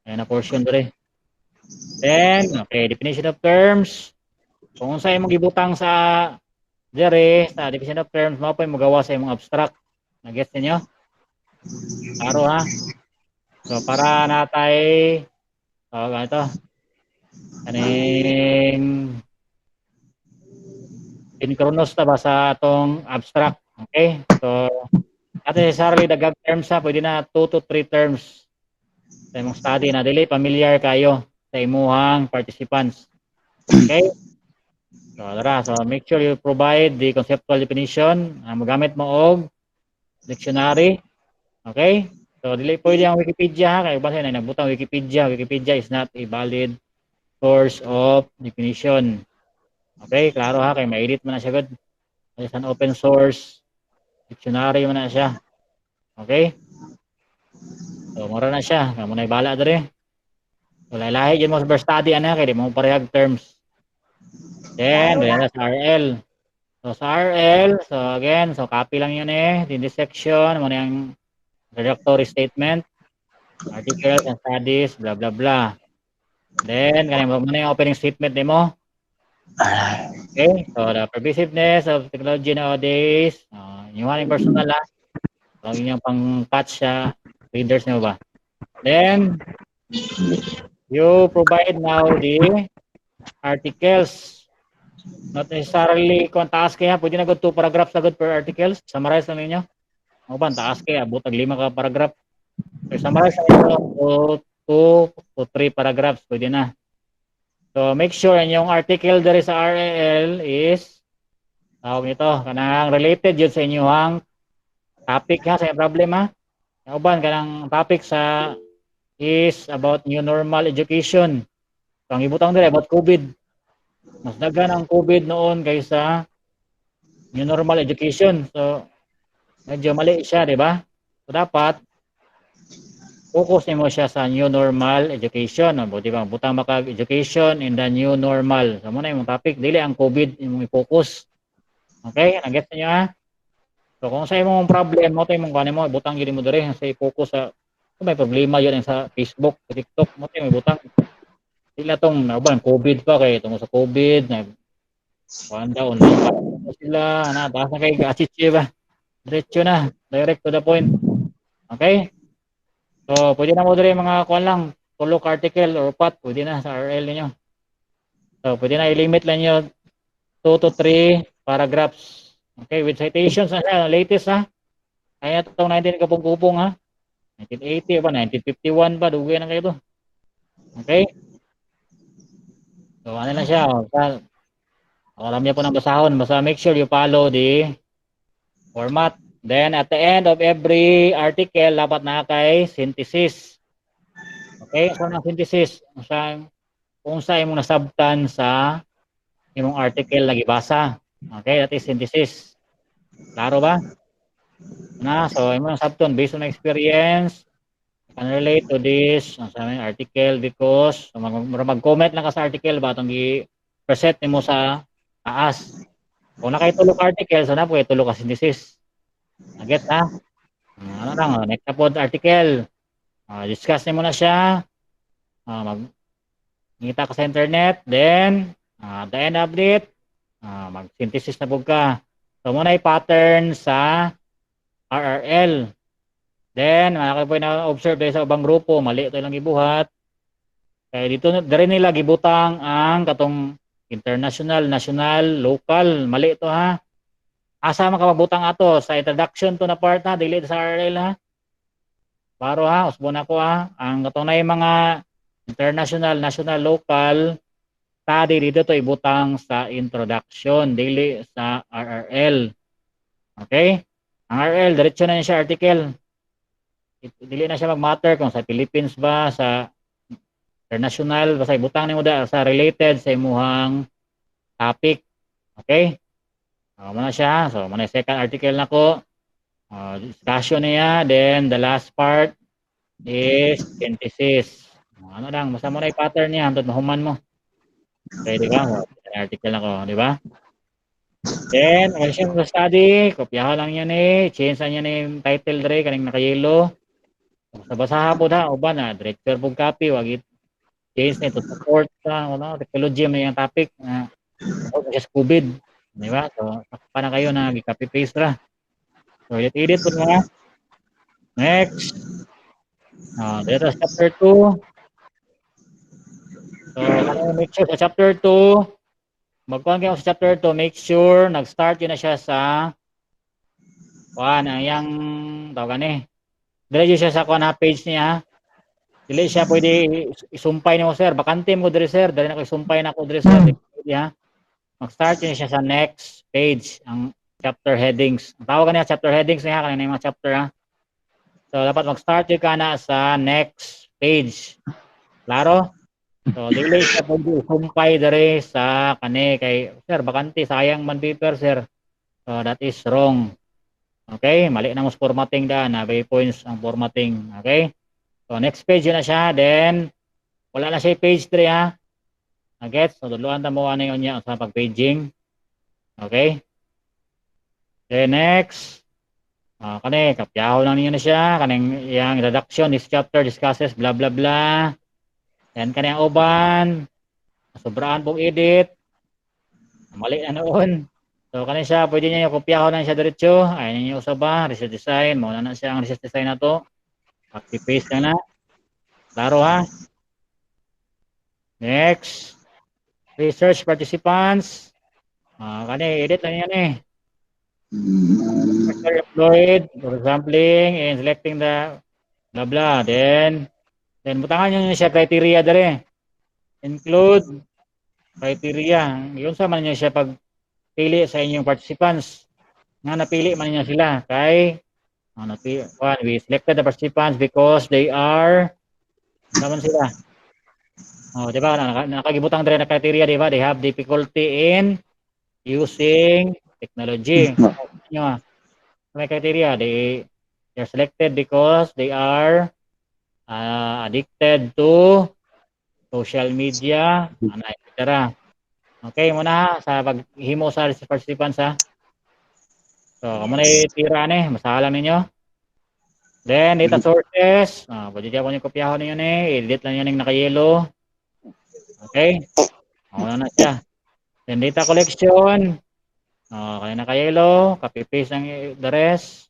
Ayan na portion doon. Then, okay, definition of terms. Kung saan mo gibutang sa definition of terms, mo pa yung magawa sa imong abstract. Nag-gets niyo? Klaro ha? So, para natay ganito. Kaning Synchronous na ba sa atong abstract? Okay? So, not necessarily dagag terms ha. Pwede na 2 to 3 terms sa imong study na dili familiar kayo sa imuhang participants. Okay? So make sure you provide the conceptual definition. Magamit mo og dictionary. Okay? So, dili pwede ang Wikipedia ha. Kaya basta na nagbutang Wikipedia. Wikipedia is not a valid source of definition. Okay? Klaro ha. Kaya ma-edit mo na siya good. It's an open source dictionary mo na siya. Okay? So, mura na siya. Kaya mo na ibala dali. So, lahi dyan mo sa first study, kaya di mo parehag terms. Then, sa RL. So, sa RL, so again, so copy lang yun in this section, mo na yung introductory statement, articles and studies, blah, blah, blah. Then, kanina mo na yung opening statement mo. Okay, so the pervasiveness of technology nowadays, yung haling personal so yun yung pang-catch sa readers nyo ba. Then, you provide now the articles. Not necessarily kung taas kaya, pwede na good 2 paragraphs na good per articles. Summarize na ninyo. Ano ba, taas kaya, butag 5 ka paragraph. So, summarize na ninyo 2 to 3 paragraphs, pwede na. So, make sure yung article dari sa RL is tawag nito, kanang related yun sa inyong topic ha, sa problema. Uban kanang topic sa is about new normal education. So, ang ibutang dire about COVID. Mas daghan ang COVID noon kaysa new normal education. So, medyo mali siya, di ba? So, dapat focus mo siya sa new normal education. Di ba? Butang makag education in the new normal. So, muna yung topic. Dili ang COVID yung i-focus. Okay? Nag-get niyo ha? So, kung sa imong problem mo, tayo mong kanin mo, butang yun mo dire. Sa i-focus sa, kung may problema yun sa Facebook, sa TikTok, mo tayo may butang. Sila tong, COVID pa kay tungkol sa COVID, online pa sila, taas na kay Gachichi ba? Diretso na, direct to the point. Okay? So, pwede na mo dire mga kuan lang, tulok article or pat, pwede na sa RL niyo. So, pwede na i-limit lang niyo 2 to 3 paragraphs. Okay, with citations na siya, latest ha. Kaya itong 19 kapung-kupong ha. 1980 ba, 1951 ba, dugay na kayo to. Okay? So, ano na siya, alam niya po ng basahon, basta make sure you follow the format. Then, at the end of every article, dapat na kay synthesis. Okay? So, ang synthesis, kung sa imong nasabtan sa imong article na gibasa. Okay? That is synthesis. Klaro ba? So, imong nasabtan, based on experience, can relate to this sa article because mag-comment lang ka sa article ba itong i-present mo sa taas. Kung nakitulog article, so na po itulog ka synthesis. Naget ha? Ano lang, next na po article. Discuss mo na siya. Magkita ka sa internet. Then, at the end of it, mag-synthesis na po ka. So, muna i-pattern sa RRL. Then, malaki po na-observe sa ubang grupo, mali ito lang ibuhat. Kaya dito, dari nila gibutang ang katong international, national, local, mali ito ha. Asa makabutang ato sa introduction to na part ha, dili sa RL ha. Paro ha, usbon ako ha. Ang katong na yung mga international, national, local, tadi dito to ibutang sa introduction, dili sa RRL. Okay? Ang RL, diretso na siya article. Dili na siya mag-matter kung sa Philippines ba, sa international, basta ibutang nimo da sa related sa imuhang topic. Okay? Muna siya. So, muna second article na ko. Discussion niya. Then, the last part is synthesis. Ano lang, basta muna yung pattern niya. Hantod mahuman mo. Okay, di ba? Article na ko, di ba? Then, kung siya study, kopyahan lang yan change na yan yung title dre, kaning naka-yellow. Sa basaha po na, uban na, director po copy, wag change na ito, support sa, technology mo yung topic, just COVID, di ba? So, pa na kayo na, copy paste ra. So, edit po nga. Next. Dito sa chapter 2. So, make sure sa chapter 2, magkuhan kayo sa chapter 2, make sure, nag-start yun na siya sa, yung, tawag dire siya sa page niya. Dili siya pwede isumpay nimo sir, bakante mo dire sir, dali na ko isumpay na ko dire sir. Mag-start yun siya sa next page, ang chapter headings. Ang tawag niya chapter headings niya kanina yung mga chapter ha. So dapat mag-start yun ka na sa next page. Klaro? So dili siya pwede isumpay dire sa kay sir bakante sayang man paper sir. So that is wrong. Okay, mali na mo formatting da na by points ang formatting. Okay? So next page na siya, then wala na siya page 3 ha. Gets? So duluan ta mo ano yun niya sa pag-paging. Okay? Then next, kapyaho lang niyo na siya, kaning yang introduction, this chapter discusses blah blah blah. Then kanang uban, sobraan pong edit. Mali na noon. So kanin siya, pwede niyo kopyaho na siya diretso. Ayun niyo usab ba, research design, mo na siya ang research design na to. Copy paste na. Klaro ha? Next. Research participants. Kani edit lang yan Employed for sampling and selecting the blah blah. Then butangan niyo siya criteria dere. Include criteria. Yun sa man niyo siya pag pili sa inyong participants. Nga napili man niya sila kay we selected the participants because they are naman sila Oh, di ba? Nakagibutang dire na criteria, di ba? They have difficulty in using technology. Nyo, may criteria. They're selected because they are addicted to social media, etc. Okay, muna sa paghimo sa participants ha. So, muna itira ni, masahala ninyo. Then, data sources. Pwede dyan po yung kopyahon ninyo ni. Edit lang yan yung naka-yellow. Okay? Na siya. Then, data collection. Kaya naka-yellow. Copy-paste lang the rest.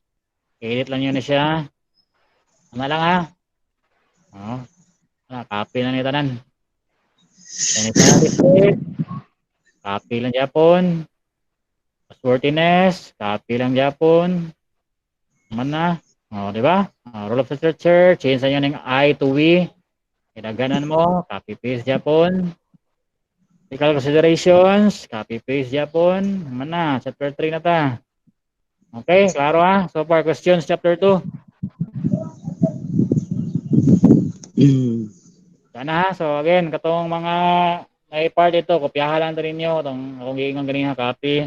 Edit lang yun na siya. Ano lang ha? Copy lang yung tanan. Then, analysis. Copy lang Japon. Trustworthiness. Copy lang Japon. Naman na. Di ba? Role of the searcher. Change na yun yung I to we. Kinaganan mo. Copy-paste Japon. Ethical considerations. Copy-paste Japon. Naman na. Chapter 3 na ta. Okay, klaro ha? So far, questions chapter 2. Sana ha? So again, katong mga na-part ito, kopyahan lang rin nyo. Akong giingon ganyan copy.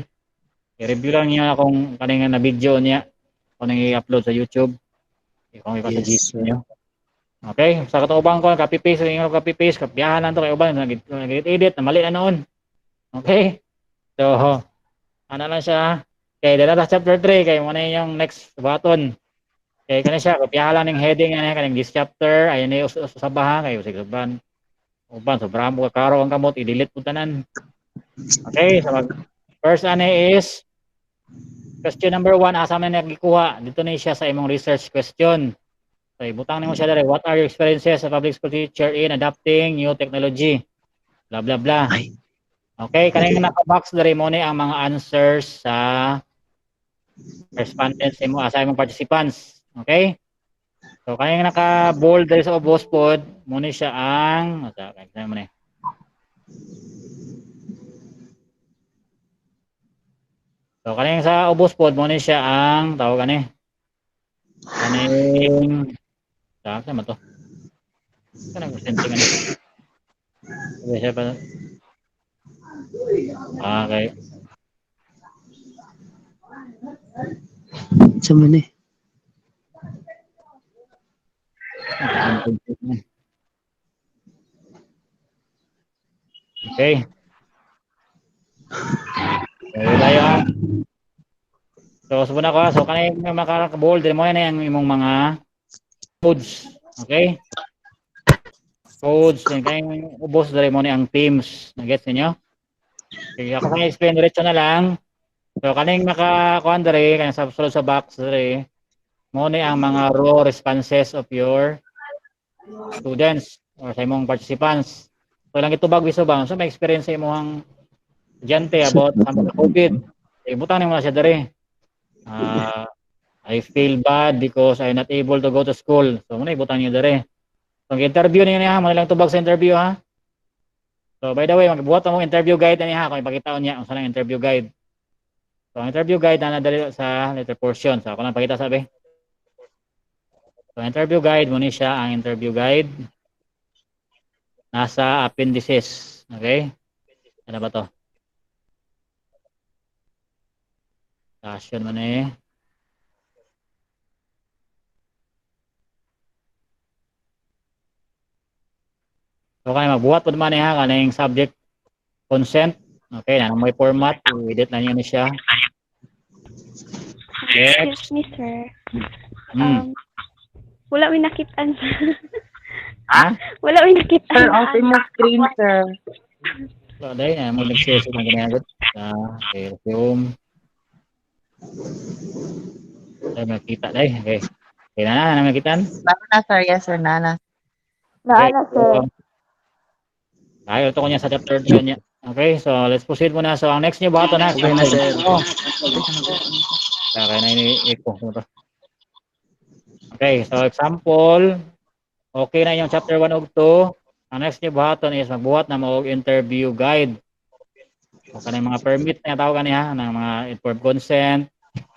I-review lang niya kung kanina na video niya. Kung nang i-upload sa YouTube. Kung ipasagis nyo. Okay, sa katubang ko, copy-paste, copy-paste, kopyahan lang ito kay uban. Nag-edit, na mali na noon. Okay? So, ano lang siya. Okay, dala chapter 3, kaya muna yung next button. Okay, kanina siya, kopyahan lang ng heading, kanina this chapter, ayan na yung usabahan, kayo sige uban, sobrang mo kakaro ang kamot, i-delete po tanan. Okay, so first is, question number 1, asa man nagikuha, dito na siya sa imong research question. So, ibutang nimo siya dere, what are your experiences as a public school teacher in adapting new technology? Blah, blah, blah. Okay, kanina naka-box dere mo ni ang mga answers sa respondents mo, asa imong participants. Okay? So, kanina naka-bold dere sa ubos pod, mo ni siya ang, kaya mo ni. So, kanina sa ubos pod, mo ni siya ang, tawag ani, kaning, saan mo to? Kanang presenting ano? Okay, siya pa. Okay. Sama ni. Okay. So, tayo ha. So, subuna ko ha. So, kanina yung makaka-bold, mo yan yung imong mga codes. Okay? Codes. Then, kanina ubos dali mo ni ang themes. Nag-gets ninyo? Okay, ako kaya explain diretso na lang. So, kaning naka-kuhan dali, kanina sa sulod sa box dali, mo ni ang mga raw responses of your students or sa imong participants. So, lang ito bagwiso ba? So, may experience sa imong estudyante about sa COVID. Ibutang nimo na siya dali. I feel bad because I'm not able to go to school. So, muna ibutang niyo dere. So, interview niyo niya, muna lang tubag sa interview ha. So, by the way, magbuhat mo interview guide niya ha, kung ipakitaon niya kung saan ang interview guide. So, ang interview guide na nadali sa letter portion. So, ako lang pakita sabi. So, interview guide, muna siya ang interview guide. Nasa appendices. Okay? Ano ba to? Session mo na eh. So, kaya magbuhat po naman ha, kaning subject consent. Okay, na may format, i-edit na niyo na siya. Excuse me, sir. Wala may nakitaan. Ha? Wala may nakitaan. Sir, open mo screen, sir. So, dahil na, mag-nag-share sa ganyan. Okay, resume. Ay, makita dahil. Okay. Okay na, nakitaan? Nana, sir. Yes, sir. Nana. Naana, sir. Ayaw ito ko niya sa chapter 2 niya. Okay, so let's proceed muna. So, ang next niyo ba ito na? Okay na, sir. Kaya na ini-echo mo to. Okay, so example, okay na yung chapter 1 og 2. Ang next niyo buhaton is magbuhat na mo og interview guide. O kanang mga permit na tawag kaniya ng mga informed consent.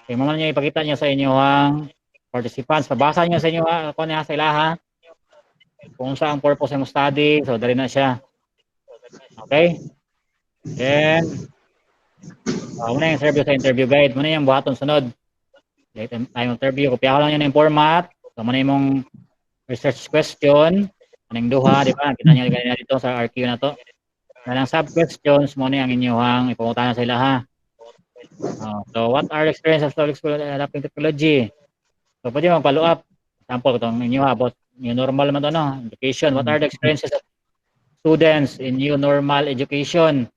Kaya mo man niyo ipakita niyo sa inyong participants. Pabasa niyo sa inyo ako niya sa ilaha. Kung saan purpose mo study, so dali na siya. Okay? Then, muna yung interview sa interview guide. Muna yung buhaton sunod. Time interview. Kopya ko lang yun yung format. So, muna yung research question. Anong duha, di ba? Kita nyo ganyan dito sa RQ na to. Nalang sub-questions, muna yung inyuhang ipungutan na sila ha. So, what are the experiences of public school adapting technology? So, pwede mo mag-follow up. Example, itong inyo about new normal naman to, no? Education. What are the experiences of students in new normal education?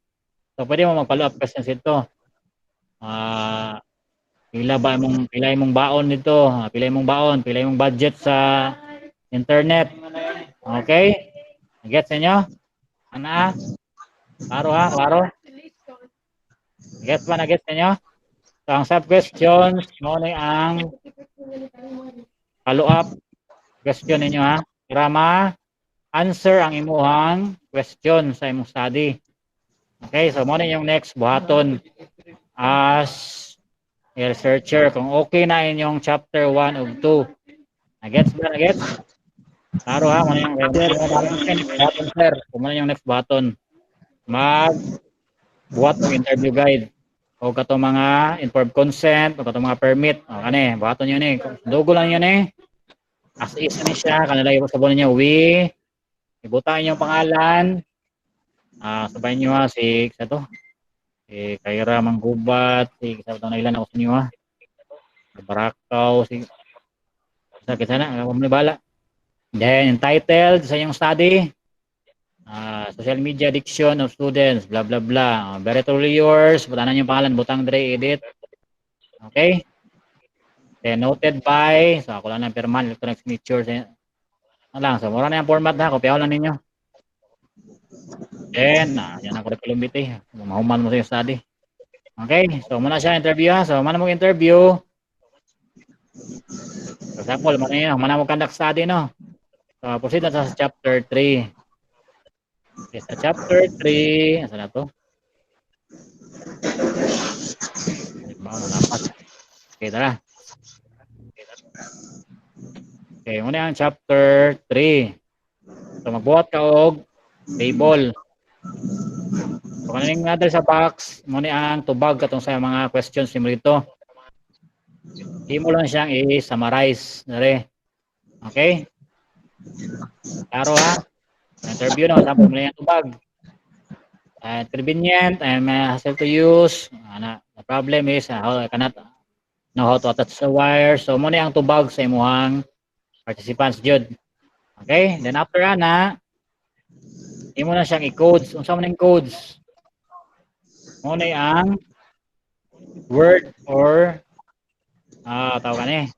So, pwede mo mag-follow up questions ito. Pila imong baon nito? Pila imong budget sa internet? Okay? Gets niyo? Ana? Klaro ha? Klaro? Gets ba na gets niyo? So, ang sub-questions, mo na ang follow-up question ninyo ha. Para ma-answer ang imuhang question sa imong study. Okay, so mo na yung next buhaton as a researcher. Kung okay na inyong chapter 1 of 2. Nagets ba? Nagets? Klaro ha? Mo na yung next button, sir. Kung mo na yung next button. Buhat ng interview guide. O katong mga informed consent, o katong mga permit. O kani, buhaton yun eh. Dugo lang yun eh. As is na siya, kanila yung sabunin niya, ibutain yung pangalan. Sabayin nyo ha, si Kaira Manggubat, si Kisabang na ilan ako sa inyo ha. Barakaw, sakit sana, bala. Then, entitled sa inyong study, social media addiction of students, blah blah blah. Very truly yours, butanan yung pangalan, butang dire, edit. Okay? Then, noted by, so ako lang ng pirman, electronic signature. So, mura na yung format na, kopyaw lang ninyo. Then, yan ang curriculum vitae. Mahuman mo sa yung study. Okay, so muna siya interview ha. So, mana mo interview. For example, mana mo conduct study, no? So, proceed na sa chapter 3. Okay, sa chapter 3, asa na to? Okay, tara. Okay, muna ang chapter 3. So, magbuhat ka og table. So, kung natin sa box, muna ang tubag katong sa mga questions mo dito. Hindi mo lang siyang i-summarize. Okay? Klaro ha? Interview na, sample mo na yung tubag. Convenient, I'm hassle to use. The problem is, I cannot know how to attach the wire. So, muna ang tubag sa imuhang participants, Jud. Okay? Then after hindi mo na siyang i-codes. Unsa man yung codes? Muna ang word or tawag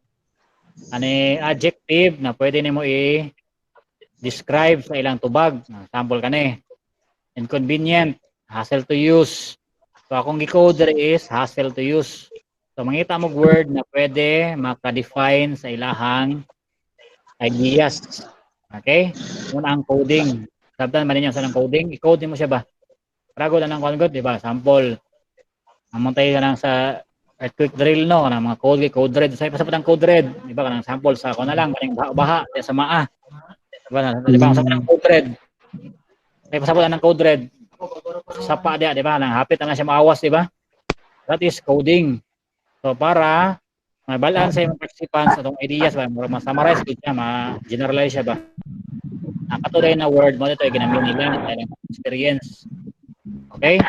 adjective na pwede nimo i-describe sa ilang tubag. Sample kani. Inconvenient, hassle to use. So akong gi-code is hassle to use. So mangita mo word na pwede maka-define sa ilahang ideas. Okay? Muna ang coding. Sabtan man ninyo sa coding, i-code mo siya ba? Rago lang ng code, di ba? Sample. Among tayo lang sa quick drill, no? Kanang mga code red. Sa pasapot ang code red. Di ba? Kanang sample sa ako na lang. Kanang baha sa maa. Di ba? Di ba? Pasapot ang code red. Ay pasapot ng code red. Sapa dia, di ba? Nang hapit na siya maawas, di ba? That is coding. So para mabalaan sa mga participants atong ideas ba, ma-summarize gid siya, ma-generalize siya ba. Ang katuloy na word mo dito ay ginamit nila ng experience. Okay?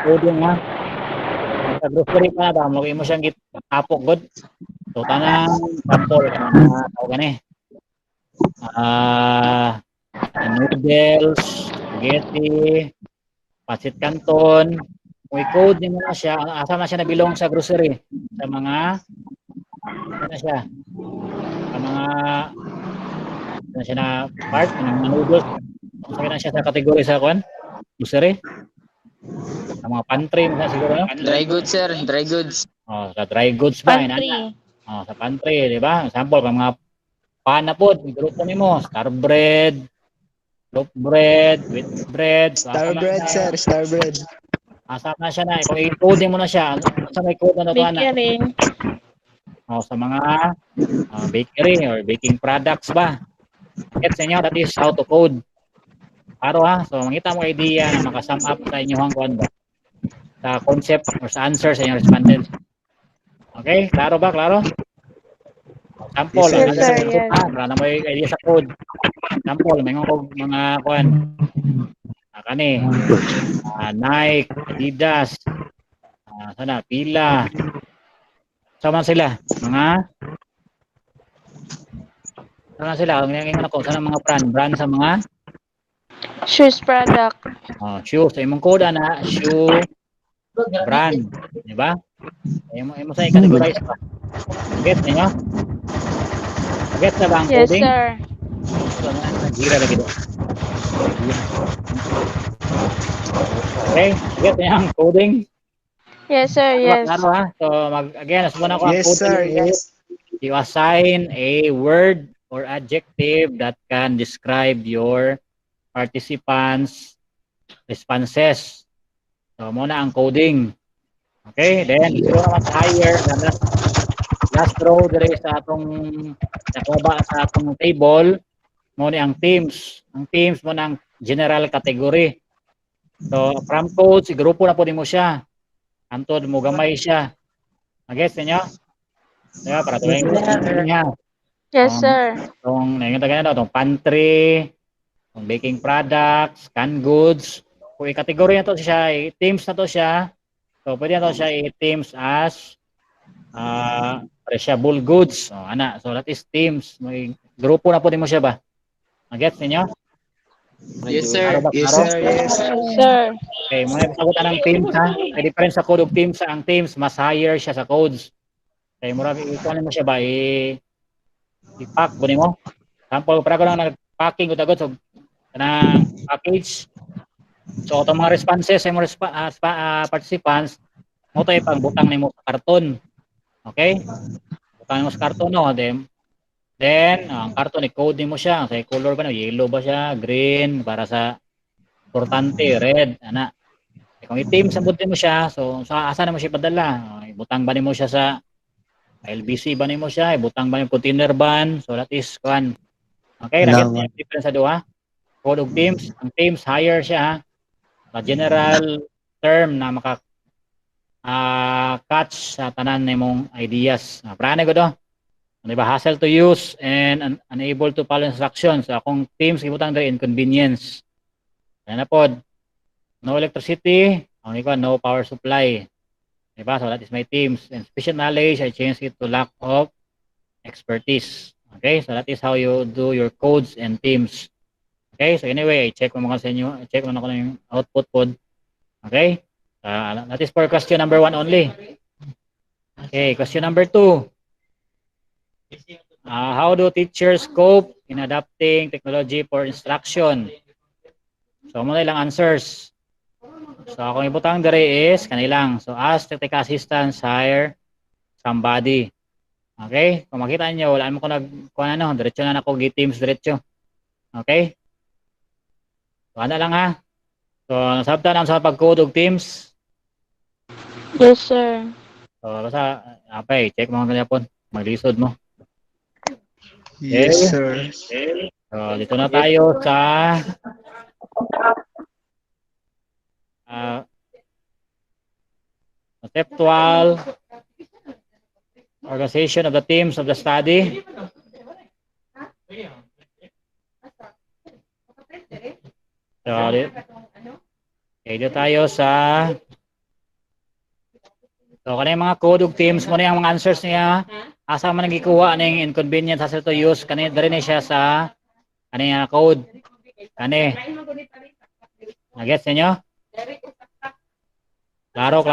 Coding ha. Sa grocery pa ba, mo siyang apok god. So tanang sample tao gani. Noodles, spaghetti, pancit canton. Kung i-code nyo na siya, asa na siya nabilong sa grocery? Sa mga, ano siya? Sa mga, ano siya na part, ng noodles. Sabi na siya sa kategory sa kuan? Grocery? Sa mga pantry, siguro, no? Dry goods, sir. Dry goods. Sa dry goods ba? Pantry. Sa pantry, di ba? Example, mga pan na po, grupo nimo, star bread, loaf bread, wheat bread. Star bread, sir. Star bread. Asap na siya na. Kung i-coding mo na siya, sa may code na ito na. Bakery. Sa mga bakery or baking products ba. Get sa inyo, that is how to code. Klaro ha? So, mangita mo idea na makasum up sa inyong kuan ba? Sa concept or sa answer sa inyong respondents. Okay? Klaro ba? Klaro? Sample, Yes, sir. Yes, sir. Yes. para na may idea sa code. Sample, may mga kuan. Kani, Nike, Adidas, sana, Pila. Sama sila. Sana sila. Ngayon ako, sana mga brand sa mga Shoes product. shoes. So, imong code na, shoe, brand. Di ba? Imo sa i-categorize pa. Get niyo? Get na ba ang Yes, coding? sir. Gira lagi do. Okay, get niyo ang coding? Yes, sir. Yes. Klaro ha? So, again, muna ko ang Yes, coding sir. is Yes. you assign a word or adjective that can describe your participants' responses. So, muna ang coding. Okay, then ito naman higher na last row dire sa atong nakuha sa atong table mo ni ang teams. Ang teams mo ng general category. So, from codes, grupo na po mo siya. Antod mo gamay siya. Nag-gets niyo? Diba? Para tuwing niya. Yes, sir. Itong, itong pantry, itong baking products, canned goods. Kung i-category na to siya, i-teams na to siya. So, pwede na to siya i-teams as perishable goods. So, so that is teams. May grupo na po mo siya ba? Nag-gets niyo? Yes, sir. Yes, sir. Yes. Yes, sir. Okay, muna pasagutan ng teams ha. May difference sa code of teams. Ang teams, mas higher siya sa codes. Okay, mura ikuha mo siya ba? I-pack ba mo? Sample, para ko lang nag-packing ko tagod. So, kanang package. So, itong mga responses sa mga participants, mo tayo pagbutang nimo sa karton. Okay? Butang nimo sa karton, no? Then, ang karton, i-code mo siya. Sa color ba na? Yellow ba siya? Green? Para sa importante, red. Kung i-team, sabutin mo siya. So, asa na mo siya padala? Ibutang ba mo siya sa LBC ba mo siya? Ibutang ba container ban? So, that is one. Okay? Rakit difference sa duha. Code of teams. Ang teams, higher siya. Sa general term na catch sa tanan nimong ideas. Prane ko do. Diba? Hassle to use and unable to follow instructions. So, akong teams, ibutang dahil inconvenience. Yan na po. No electricity, no power supply. Diba? So that is my teams. And special knowledge, I change it to lack of expertise. Okay? So that is how you do your codes and teams. Okay? So anyway, I check mo mga sa inyo. I check mo na ko yung output pod. Okay? That is for question number 1 only. Okay, question number 2. How do teachers cope in adapting technology for instruction? So, muna ilang answers. So, akong ibutang dire is kanilang. So, ask technical assistance, hire somebody. Okay? Kung makita niyo, wala mo ko diretso na ako, teams diretso. Okay? So, lang ha. So, nasabtan ang sa pag-code og teams. Yes, sir. So, basta, check mo nga po. Maglisod mo. Yes, sir. So, dito na tayo sa conceptual organization of the teams of the study. So, dito tayo sa kanang mga code ug teams mo na yung mga answers niya. Asa man nagikuha ning inconvenience hassle to use kani diri ni siya sa kani code. Kani. Nagets niyo? Klaro?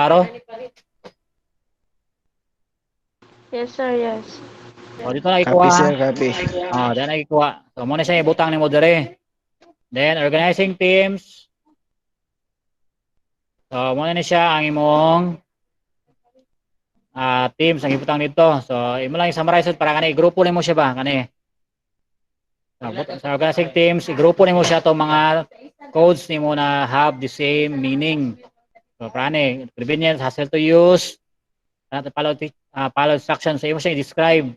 Yes, sir. Yes. O dito na ikuha. Copy, sir. Copy. Dito na ikuha. So mo na siya ibutang nimo diri. Then organizing teams. So mo na siya ang imong teams ang ibutang dito. So imo lang i-summarize para kanay grupo nimo siya ba kanay. Sa organizing teams, i-grupo nimo siya to mga codes nimo na have the same meaning. So prane, convenience, hassle to use, follow instructions. So imo siya i-describe.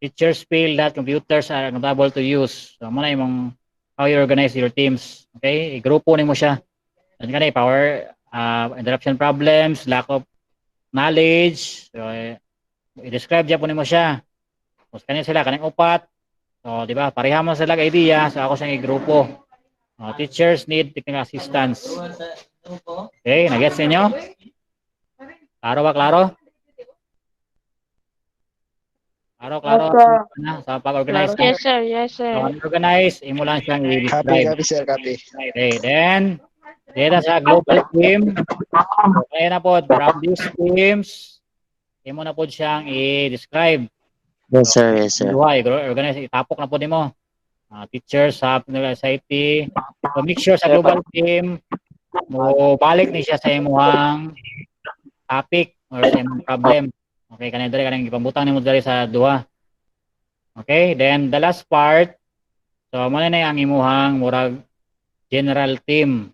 Teachers feel that computers are comfortable to use. So mo na imong how you organize your teams. Okay? I-grupo mo siya. Ano ka na, power, interruption problems, lack of knowledge. So, i-describe dyan po mo siya. Tapos kanina sila, kanang upat. So, di ba? Pareha mo sila idea. So, ako siyang i-grupo. Teachers need technical assistance. Okay, nag-gets ninyo? Klaro ba, klaro? Klaro. Sa pag-organize. Yes, sir. Yes, So, sir. organize, imo lang siyang Copy, i-describe. copy, sir, copy. Okay, then, dito sa global team, so, kaya na po, from these teams, imo na po siyang i-describe. Yes, sir. Yes, sir. Organize, itapok na po mo. Teachers sa society. So, make sure sa global team, mo balik ni siya sa imuhang topic or sa imong problem. Okay, kanina dali kanang ipambutang nimo dali sa duha. Okay, then the last part, so mo na ang imuhang murag general team.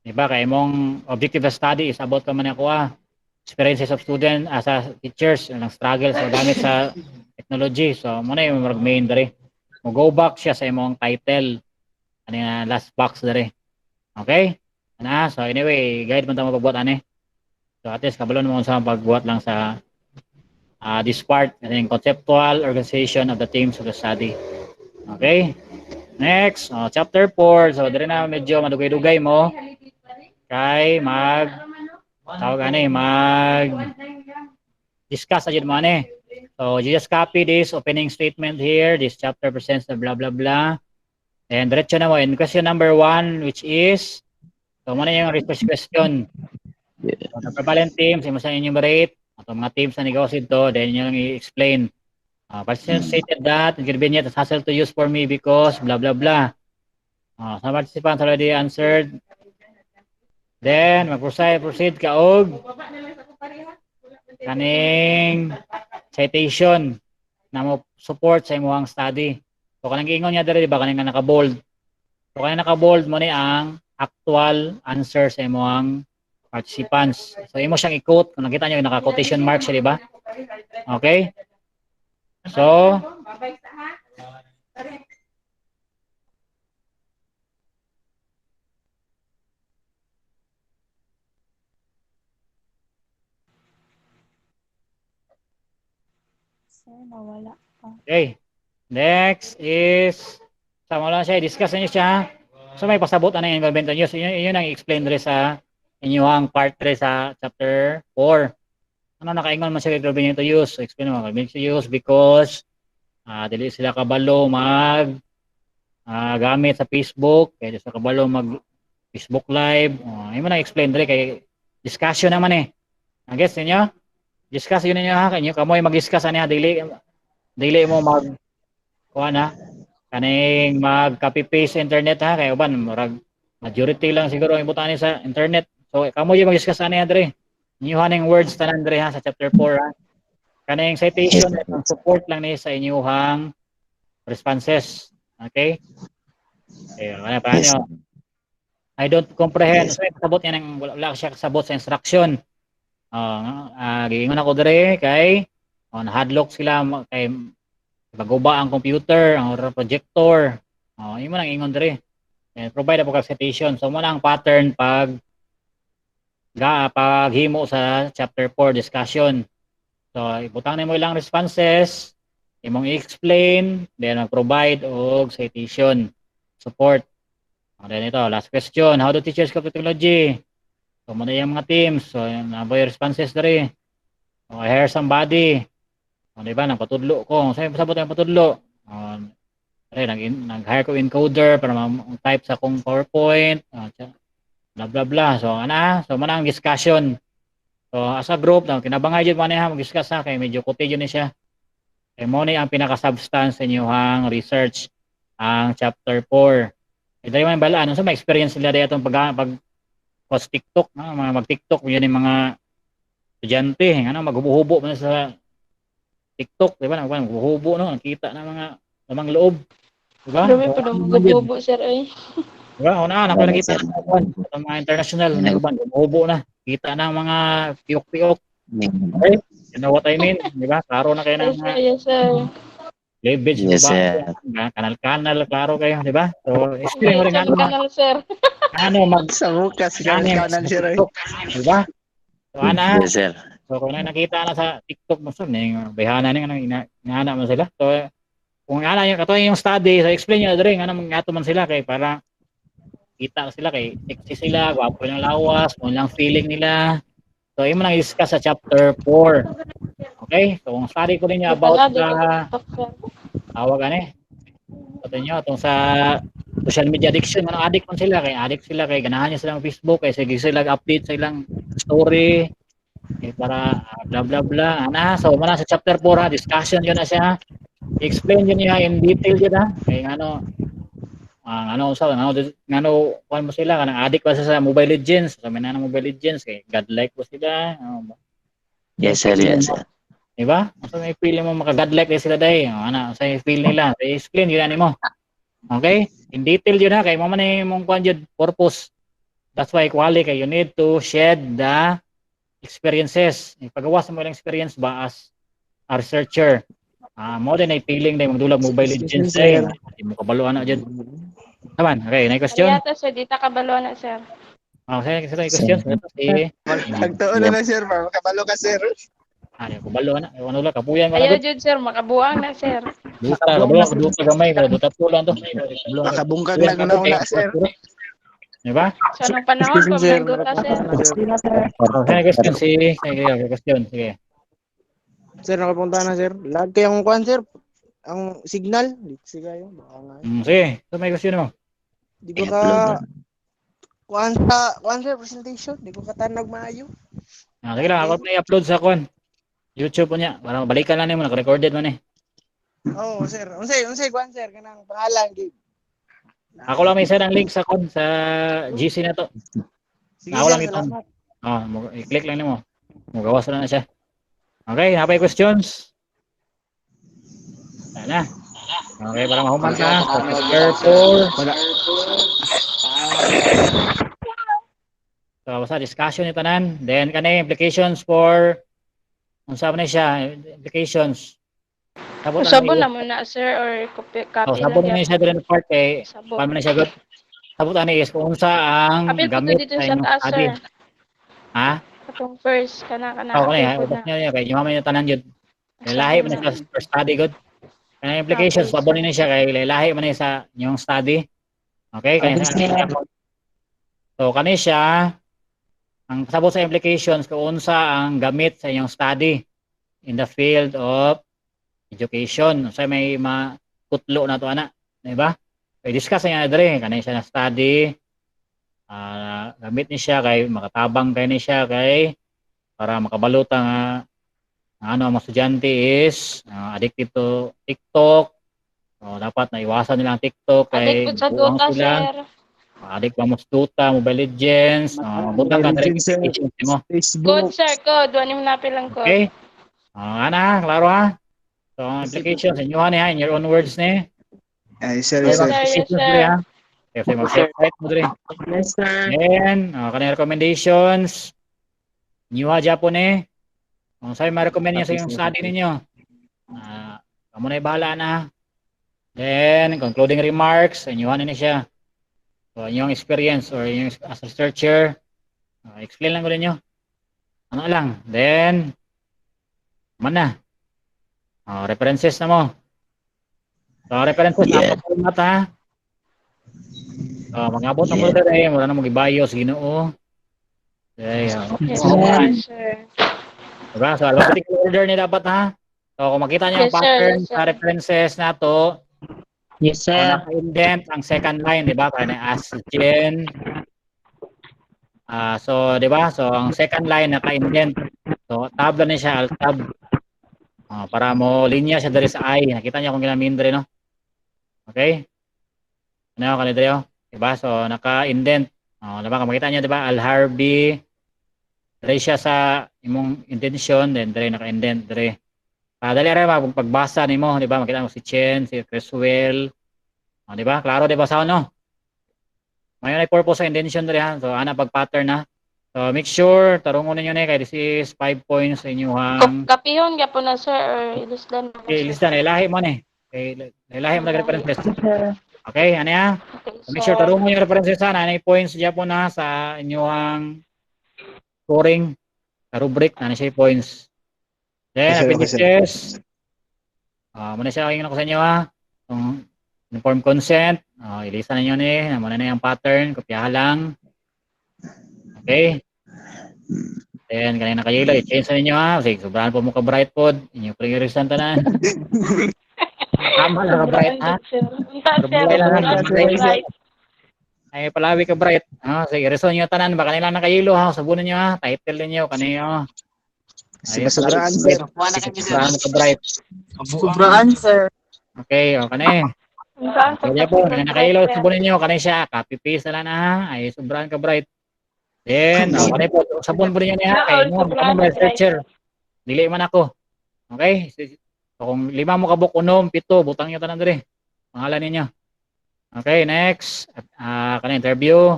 Diba kay imong objective of study is about ka man ako experiences of student as a teachers ng struggles sa gamit sa technology. So mo na yung murag main dali. Mo go back siya sa imong title. Ano yung last box dali. Okay? So anyway, guide man ta mo pagbuat ani. So at least kabalon mo sa pagbuat lang sa this part, yung conceptual organization of the themes of the study. Okay? Next, chapter 4. So dire na medyo madugay-dugay mo kay discuss ajud mo ani. So you just copy this opening statement here. This chapter presents the blah blah blah. And diretso na mo in question number 1, which is so mo na yung research question. So, the prevalent teams, imo sa enumerate ato mga teams na negosyo to, then yung i-explain. Participant stated that inconvenient is hassle to use for me because blah blah blah. Some participants already answered. Then mag-proceed ka og kaning citation na mo support sa imong study. So kanang giingon niya diri di ba kaning naka-bold. So kanang naka-bold mo ni ang actual answer sa imong participants. So imo siyang i-quote kung nakita niyo naka-quotation mark siya di ba? Okay? So Sir, nawala pa. okay. Next is sama lang siya, i-discuss niyo siya. So may pasabot ano yung environmental use. Yun ang i-explain rin sa inyong part 3 sa chapter 4. Ano nakaingon man siya kay environmental use? So explain mo environmental use because dili sila kabalo mag gamit sa Facebook, kaya sa kabalo mag Facebook live. Imo na explain diri kay discussion naman eh. Guess niyo? Discuss yun niyo ha kanyo kamoy mag-discuss ani dili mo mag kuha na kaning mag copy paste sa internet ha kay uban murag majority lang siguro ang ibutan sa internet. So kamoy mag-discuss ani diri. Inyo haning words tanan diri ha sa chapter 4 ha. Kaning citation at support lang ni sa inyuhang responses. Okay? Ano pa nyo? I don't comprehend. So, kasabot niya ng wala siya kasabot sa instruction. Giingon ako dire kay nahadlock sila kay baguba ang computer, ang projector. Imo nang ingon dire. And provide ako kag citation. So mo na ang pattern paghimo sa chapter 4 discussion. So ibutang nimo ilang responses, imong i-explain, then mag-provide og citation support. Then ito, last question, how do teachers cope with technology? So muna yung mga teams, so naboy responses diri. I hire somebody. Diba, nagpatudlo ko. So pasabot yung patudlo. Nag-hire ko encoder para ma-type sa akong PowerPoint. Blah blah blah. So so muna ang discussion. So as a group, kinabangay jud man niya mag-discuss kay medyo kuti jud ni siya. Kay mo ni ang pinaka-substance sa inyong research ang chapter 4. Dahil man bala ano sa may experience nila dito pag post TikTok, mga mag-TikTok yun yung mga estudyante, maghubo-hubo man sa TikTok, di ba? Maghubo no, nakita na mga lamang loob. Di ba? Dumi pa dong magbubo, sir ay. Di ba? Ako nakita sa mga international, maghubo na. Kita na mga piyok-piyok. Okay? You know what I mean? Di ba? Klaro na kayo ng Yes, sir. Yes, sir. Leverage mo Yes, ba? sir. Kanal-kanal, klaro kayo, di ba? So, explain mo rin YouTube kanal, sir. ano mag Sa bukas, ano yung kanan sir. TikTok, di ba? So, ana, Yes, sir. so kung nakita na sa TikTok mo, so, yung bayhana na inaana mo sila. So, kung ana yung kato yung study, so explain nyo na rin, ano mga man sila kay para kita sila kay sexy sila, gwapo yung lawas, kung lang feeling nila. So, yung mga discuss sa chapter 4. Okay? So, kung study ko rin niya Di pala, about di ko sa TikTok, sir. tawag ano ito nyo, itong sa social media addiction, ano addict man sila, kay addict sila, kay ganahan niya silang Facebook, kay sige sila update sa ilang story, para blah blah blah. Ana, so muna sa chapter 4 ha, discussion yun na siya. I-explain yun niya in detail yun ha. Kay ano, kuan mo sila, kanang addict pa sa Mobile Legends, sa mga Mobile Legends, kay godlike po sila. Yes, sir. Yes, sir. Diba? So may feeling mo maka-godlike na sila dahil. Ano, sa feel nila. So, explain yun mo. Okay? In detail yun ha. Kay mo man mong kuan yun, purpose. That's why quality kay you need to shed the experiences. Pagawas mo lang experience ba as a researcher. Mo din ay feeling na magdulag Mobile Legends ay hindi mo kabalo na dyan. Naman, okay, na question? Kaya sir, di ta kabalo na, sir. Okay, na question. Nagtuon na lang sir, makabalo ka sir. Yung kabalo na. Ano lang, kapuyan ko na Kaya good. jud, sir, makabuang na, sir. Duta gamay, duta tulan to. Makabungkag na una sir. Diba? Sa anong panahon, pag may duta, sir. Okay, question sige, question, sige. Sir, nakapunta na sir. Lag kayong kuan sir. Ang signal, di kasi kayo. Baka nga. Sige, so may question mo. Di ko ka kuan sir presentation, di ko katanag maayo. Sige lang, ako na i-upload sa YouTube po niya, para mabalikan lang mo, naka-recorded mo ni. Oh, sir. Unsay kuan sir kanang pangalan gig. Ako lang may send ang link sa sa GC na to. Sige Ako sir, lang itong, salamat. i-click lang nimo. Magawas na siya. Okay, napay questions? Sana. Okay, para mahuman ka. So, chapter 4. So, basta discussion ito nan. Then, kanay implications for unsa man siya, implications. Sabon na muna, sir, or copy Sabon lang na yan. siya din part kay Sabon. paano na siya good. Sabon ani is kung unsa ang Apil po to gamit dito sa sa inyong taas, study. sir. Ha? Katong first, kana, Okay, apil po ubos na. niya kay yung mga tanan jud. Lahi man siya sa study good. Kaya implications Okay. sabon ni siya kay lahi man sa inyong study. Okay, kaya so kani siya ang sabot sa implications kung unsa ang gamit sa inyong study in the field of education. So may makutlo na to ana, di ba? Kay discuss niya dere kanay siya na study. Gamit ni siya kay makatabang kay ni siya kay para makabalota nga ano ang mga estudyante is addicted to TikTok. So dapat na iwasan nila ang TikTok kay Adik po sa buang duta, sila. sir. Adik pa mo sa Dota, Mobile Legends, butang ka Legends, sir. mo. Code, Facebook. sir, code. Doon yung napil ang code. Okay? Ana, klaro ha? So, ang applications, inyo ha, in your own words ni. Ay sir, Okay, yes sir. Yes, mag-applications sir. diri ha. Kasi mag-separate mo diri. Yes, sir. Then, kanang recommendations. Inyo ha, Japon eh. Kung sa'yo ma-recommend niya sa yung study ninyo. Kamu na bahala na. Then, concluding remarks, inyo na siya. So, inyong experience or yung as a researcher, explain lang ko ninyo. Ano lang. Then, mana? References na mo. So, references Yeah. na format ha. So, mag-abot na mo dito wala na mag-ibayo sa Ginoo. Okay, Yes, sir. diba? So, alphabetical order ni dapat ha. So, kung makita niyo ang Yes, sir. pattern Yes, sir. sa references na to, Yes, so, sir. naka-indent ang second line, di ba? Kaya na ask Jen. So, di ba? So, ang second line naka-indent. So, tab lang siya, alt tab. Para mo linya siya dari sa I. Nakita niyo kung ginamin dere, no? Okay? Ano, kanina dere, diba? So, naka-indent. Diba? Kung makita niyo, diba? Al-Harbi. Dere siya sa imong intention, then dere naka-indent, dere. Dali rin pagbasa nimo, di ba? Makita mo si Chen, si Creswell. Di ba? Klaro di ba sa ano? Mayon ay purpose sa intention diri ha. So ana pag pattern na. So make sure tarungon ninyo ni kay this is 5 points sa inyong Kapihon ka po na, sir, or ilusdan mo, sir. lista na lahi mo ni. Okay, lahi mo nag-references. Sir. Okay, ano ya? Okay, Make sure sir. tarong mo yung references na may points diya po na sa inyong scoring sa rubric na siya points. Then, Yes, sir. appendices. Muna siya ingin ako sa inyo ha. Itong informed consent. Ilista ninyo ni. Muna na yung pattern. Kopyahan lang. Okay. Then, kanina nakayilo. I-change na ninyo ha. Sige, sobrahan po mo ka-bright po. Inyo priorisan tanan. Tama lang ka-bright ha. Unta, sir. Sobrang lang, Unta, sobrang sir. Right. Ay, palawi ka-bright. Sige, reson nyo tanan. Baka nila nakayilo ha. Sabunan nyo ha. Title ninyo. Kanina. Sobraan, sir. Sobrahan mo ka-bright. Sobraan, sir. Okay, o kanina. Unta, Kaya po, nakailaw sa sabon ninyo, kanay siya, copy-paste na ha, ay sobrang ka-bright. Then, kanay po, sabon po ninyo niya, kay mo, may searcher. Dili man ako. Okay? So, kung 5 mo kabuk, 6, 7, butang nyo tanan diri. Pangalan ninyo. Okay, next. Kanay interview.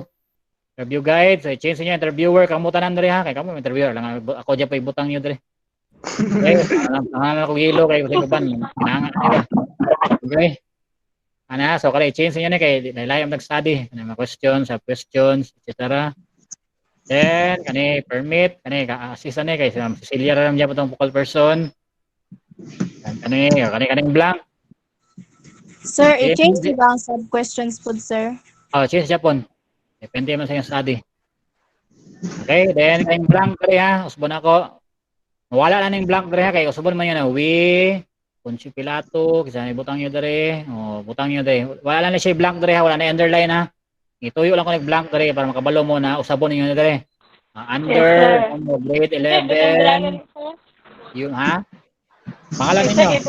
Interview guide. So, i-change niyo interviewer, kamo tanan diri ha, kay kamo interviewer lang. Ako dyan pa ibutang nyo diri. Okay, pangalan ko gilo, kay kasi kaban. Pinangan nila. Okay? So kaya i-change niyo ni kay lahi ang nag-study, mga questions, sub-questions, etc. Then kani permit, kani assistant ni kay Cecilia ra niya patong focal person. Kani blank. Sir, Okay. i-change di ba ang sub-questions po, sir? Change Japon. Depende man sa iyong study. Okay, then kani blank kaya ha, usbon ako. Wala na ning blank dere ha kay usbon man yun na Poncio Pilato, kasi butang nyo dere. Butang nyo dere. Wala na siya blank dere ha, wala na underline ha. Ituyo lang ko nag-blank dere para makabalo mo na usabon ninyo dere. Under, grade 11. Yung ha? Pangalan ninyo.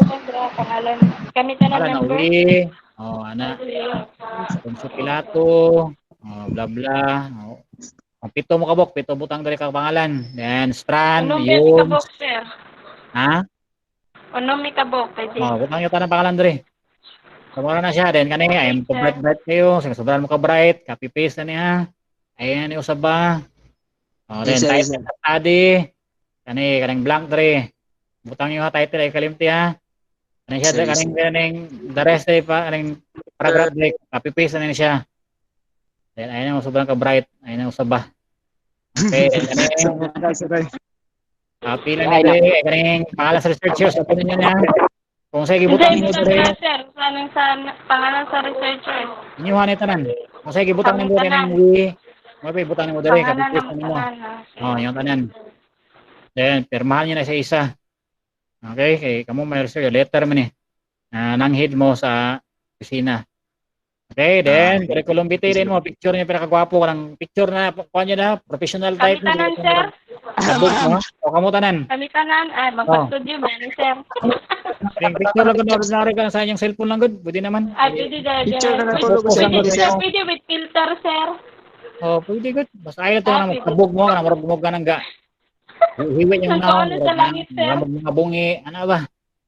Pangalan. Kami tanan Pangalan na number. ana. Poncio Pilato. Bla bla. Pito mo kabok, pito butang dere ka pangalan. Then strand, Anong yun. kabok, sir? Ha? Anong may kabok? Pwede. Butang nyo tanang pangalan dere. Kamara na siya din kani ay mo bright kayo, sige sobrang mo ka bright, copy paste na niya. Ayan ni usab ba. Then Yes, sir, type sir. na study. Kaning blank dere. Butang niyo ha title ay kalimti ha. Kani siya Sir, yes, kaning the rest ay pa kaning paragraph break, copy paste na niya siya. Then ayan mo sobrang ka bright, ayan usab ba. Okay, kani copy lang ni dere kaning pangalan sa researchers, copy niyo niya. Kung sa gibutang niyo dere. Sir, sanang sa pangalan sa researcher. Inyo hanay tanan. Kung sa gibutang niyo dere nang may ibutang niyo dere copy paste niyo. Yung tanan. Then pirmahan niyo na sa isa. Okay, kay kamo may research letter man nang head mo sa opisina. Okay, then curriculum vitae din mo, picture niya pinakagwapo kanang picture na kuha niyo na professional Kami type tanan, sir. Sabog mo. O kamo tanan. Kami tanan. Magpa-studio ba ni sir? Yung picture lang gud ordinary ka sa inyong cellphone lang gud, pwede naman. Pwede dahil. Picture na natulog sa Pwede, inyo. sir. Pwede with filter, sir. Pwede gud. Basta ayaw to na magtabog mo kana marugmog ka nang ga. Hiwi yung Ang ano sa langit, sir. mga bungi, ano ba?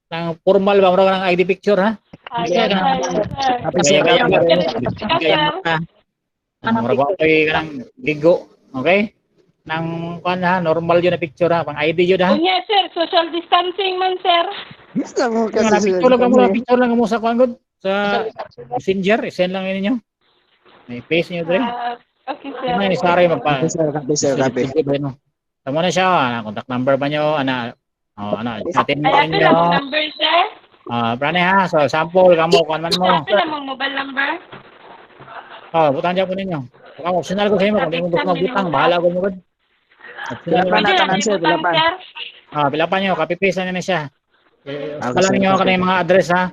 Nang formal ba mura ka ng ID picture ha? Yes, sir. Mura ba kay kanang ligo, okay? Nang kuan ha, normal yun na picture ha, pang ID yun ha. Unya, sir. Social distancing man, sir. Gusto mo Kasi kasi picture lang mo, picture lang mo sa kuan gud sa Messenger, send lang yun ninyo. May face niyo dre. Okay, sir. Ano ni Sari magpa. Copy, sir, copy. Tamo na siya, contact number ba niyo, atin mo Ay, ito ninyo. lang ang number, sir. Prane ha, so sample kamo kuan man mo. Ito lang ang mobile number. Butang diyan po ninyo. Baka optional ko sa imo kung di mo gusto magbutang, bahala ko mo gud. Pila pa na Ito tanan, sir, pila pa. sir. Pila pa niyo, copy paste na siya. Okay, Pala sir, niyo okay. kanang mga address ha.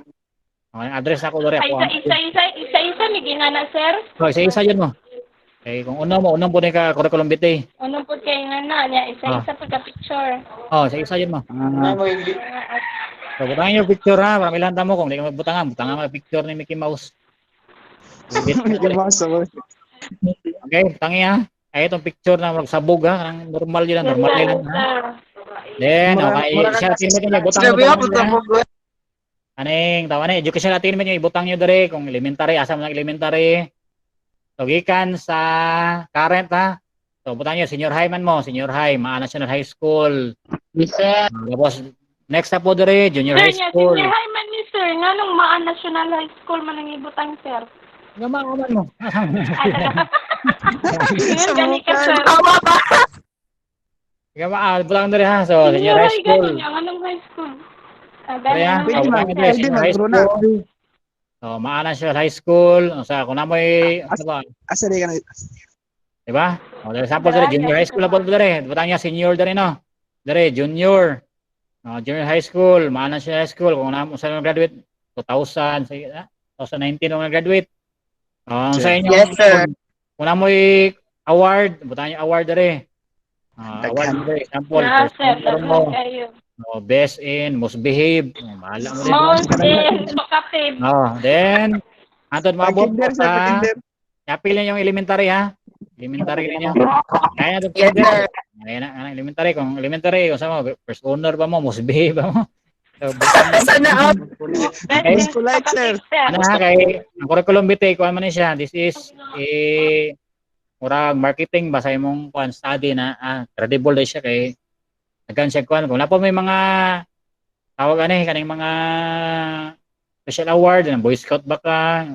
Okay, address ako dere Ay, ako. isa, may ginana, sir. Isa yun mo. Okay, kung unang po ka curriculum vitae. Unong po kayo nga na, niya, isa pagka-picture. Isa yun mo. So, butangin yung picture ha, para milanta mo kung di ka magbutangan. Butangan mo yung picture ni Mickey Mouse. Okay, butangin ha. Ay, itong picture na magsabog ha. Normal yun, normal yun ha. Then, okay, siya attainment niya, butang mo. Aning, tawa na, educational attainment niya, ibutang nyo dere, kung elementary, asa mo ng elementary. So, gikan sa current ha. So, butang nyo, senior high man mo, senior high, national high school. Yes, sir. Tapos, next na po dere, junior Sir, high niya, school. senior high man ni sir, nga nung Maan National High School man ang ibutang, sir. Gamaman mo. Ngayon, gani ka, sir. Gamaan, bulang diri ha. So, senior high school. Gani, ang anong high school? Diri ha. Pwede So, man, bulang diri, pwede senior man, high bro na. school. So, Maan National High School. O sa, kung namoy, ano ba? Asa di ka na? Diba? O, dali sample diri, junior high school na po diri. Butang niya, senior diri, no? Diri, junior. Junior high school, Maan National High School. Kung namoy sa graduate, 2000, 2019 nung nag-graduate. Sa inyo, Yes, sir. kung namoy award, butang niya award diri. Award diri, sample. Yeah, First sir. honor mo. Tatlo kayo. Best in, most behave. Bahala mo din. Most in, makapib. Then, antod maabot Pag-kinder, po sir, sa, pag-kinder. yapil niyo yung elementary ha. Elementary ninyo. Kaya na ito. Yes, sir. Kaya na, elementary. Kung elementary, kung saan mo, first honor ba mo, most behave ba mo. So, Sana all. Best in, School life, sir. makapib, sir. ano ha, kay, ang curriculum vitae, kuha man siya, this is, murag marketing, basa mong kuhan study na, credible na siya kay, nagkan siya kuhan, kung na po may mga, tawag kaning mga, special award, ng Boy Scout ba ka,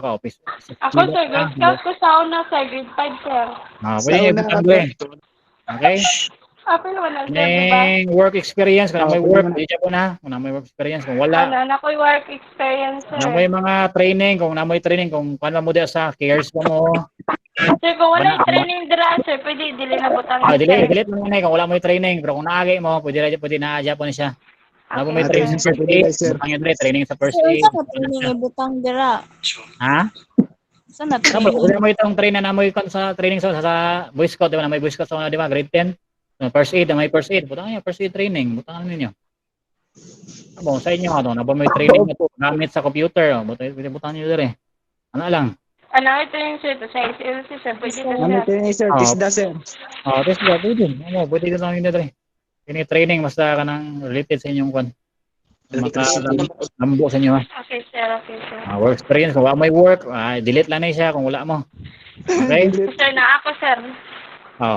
office. Ako, sir, grade scout ko sa una, sir, grade 5, sir. Pwede niyo ibutang doon. Okay? Apil, wala, sir, diba? May work experience, kung na may work, hindi siya po na, kung na may work experience, kung wala, Wala na ko work experience, sir. kung na may mga training, kung na may training, kung paano mo di sa cares mo, Sir, kung wala yung training dira, sir, pwede dili na butang. delete mo na kung wala mo yung training, pero kung naagay mo, pwede na-adya po niya siya. Wala mo may training sa first aid, butang yun rin, training sa first Sir, aid. saan na training ibutang dira? Ha? Saan na Kamo, training? kung mo itong train na mo yung sa training sa Boy Scout, di ba na may Boy Scout sa una, di ba, grade 10? First aid, may first aid, butang niya, first aid training, butang ninyo. Abo, sa inyo, ano, na ba may training na po, gamit sa computer, butang niyo dere. Ano lang? Ano ito yung sir, sa SLC, sir, pwede na, Ano sir. ito sir? Oh. Tisda, sir. Test ba, pwede. Ano, pwede ka lang yun dere. Kini training, basta ka nang related sa inyong kwan. Makalambo sa inyo, ha. Okay, sir, okay, sir. Work experience, kung wala may work, delete lang na siya kung wala mo. Okay? Sir, na ako, sir.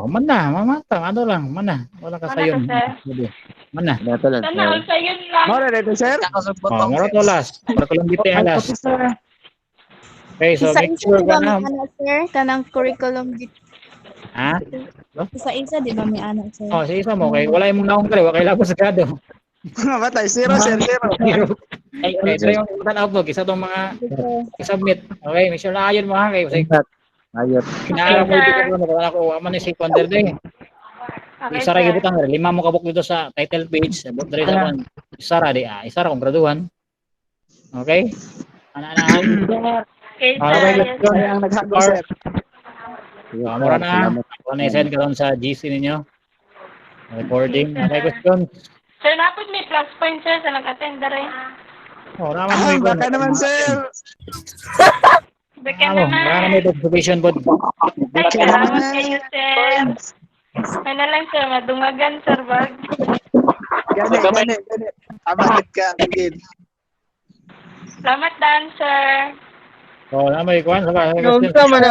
Man na, mamata, ano lang, man na. Wala ka Ano sa yun. ka, Man na. Natulan, Sana, sir. sa yun lang. Mora dito, sir. Mara to last. Curriculum vitae alas. Okay, so make Isa-isa sure di ba ka may na. anak, sir? Kanang curriculum vitae. Ha? Isa-isa di ba may anak, sir? Sa isa mo, kay wala yung naong kare, wala kay labos gado. Matay, zero, sir, zero. Okay, ito yung tanaw po, isa tong mga i-submit. Okay, make sure na ayon mo ha, kay Ayot. kinaara mo dito ko, wala ko, man ni si Wonder Day. Okay, Isa ra sir. gibutang, lima mo kabuk dito sa title page, sa diri sa kon. Isa ra di, isa ra kung graduhan. Okay? Ana-anahan. Okay, Okay, sir. let's go. Kaya ang naghagol, sir. Mura na. Ako na i-send ka sa GC ninyo. Recording. Okay, question. Sir, napod may plus point, sir, sa nag-attend na rin. Naman mo. Baka naman, sir. Baka naman. Naman mo participation po. Ay, salamat kayo, sir. Ano lang, sir, madungagan, sir, bag. Gani. Amanit ka, Miguel. Salamat, Dan, sir. Naman mo ikuan. Nung tama na